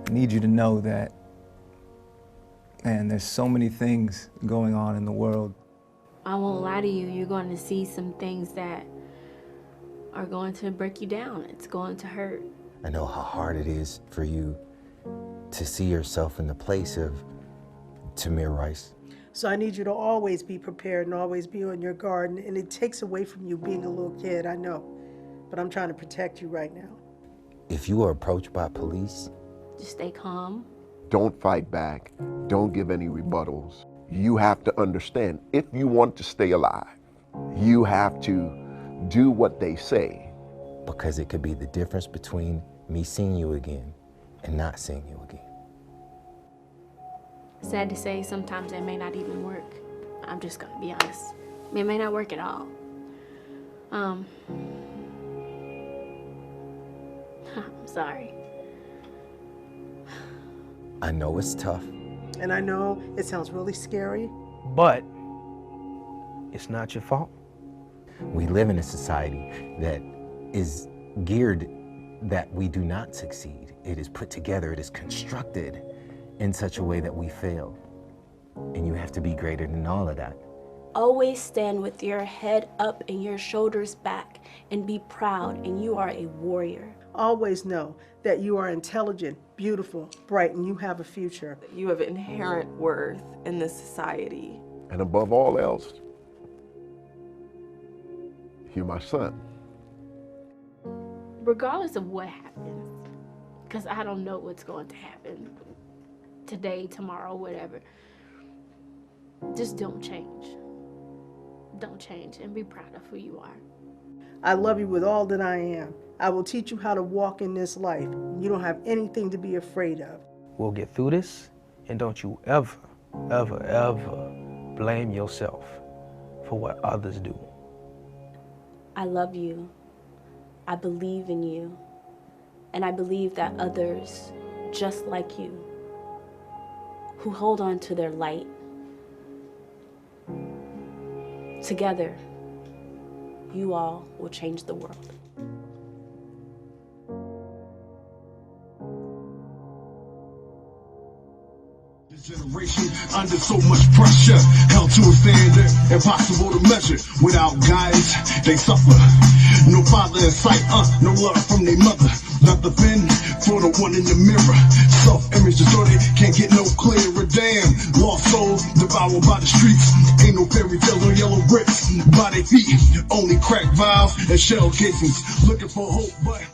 Speaker 8: I need you to know that, man, there's so many things going on in the world.
Speaker 9: I won't lie to you, you're going to see some things that are going to break you down. It's going to hurt.
Speaker 10: I know how hard it is for you to see yourself in the place of Tamir Rice.
Speaker 6: So I need you to always be prepared and always be on your guard. And it takes away from you being a little kid, I know. But I'm trying to protect you right now.
Speaker 10: If you are approached by police,
Speaker 9: just stay calm.
Speaker 5: Don't fight back. Don't give any rebuttals. You have to understand, if you want to stay alive, you have to do what they say.
Speaker 10: Because it could be the difference between me seeing you again and not seeing you again.
Speaker 9: Sad to say, sometimes it may not even work. I'm just gonna be honest. It may not work at all. I'm sorry.
Speaker 10: I know it's tough.
Speaker 6: And I know it sounds really scary.
Speaker 11: But it's not your fault.
Speaker 10: We live in a society that is geared that we do not succeed. It is put together, it is constructed in such a way that we fail. And you have to be greater than all of that.
Speaker 7: Always stand with your head up and your shoulders back and be proud, and you are a warrior.
Speaker 6: Always know that you are intelligent, beautiful, bright, and you have a future.
Speaker 12: You have inherent worth in this society.
Speaker 5: And above all else, you're my son.
Speaker 9: Regardless of what happens, because I don't know what's going to happen today, tomorrow, whatever, just don't change. Don't change and be proud of who you are.
Speaker 6: I love you with all that I am. I will teach you how to walk in this life. You don't have anything to be afraid of.
Speaker 11: We'll get through this, and don't you ever, ever, ever blame yourself for what others do.
Speaker 7: I love you. I believe in you. And I believe that others, just like you, who hold on to their light, together, you all will change the world.
Speaker 1: This generation under so much pressure, held to a standard impossible to measure. Without guidance, they suffer. No father in sight, no love from their mother. Not the pen for the one in the mirror. Self-image distorted, can't get no clearer. Damn, lost souls devoured by the streets. Ain't no fairy tales on yellow bricks. By their feet, only cracked vials and shell casings. Looking for hope, but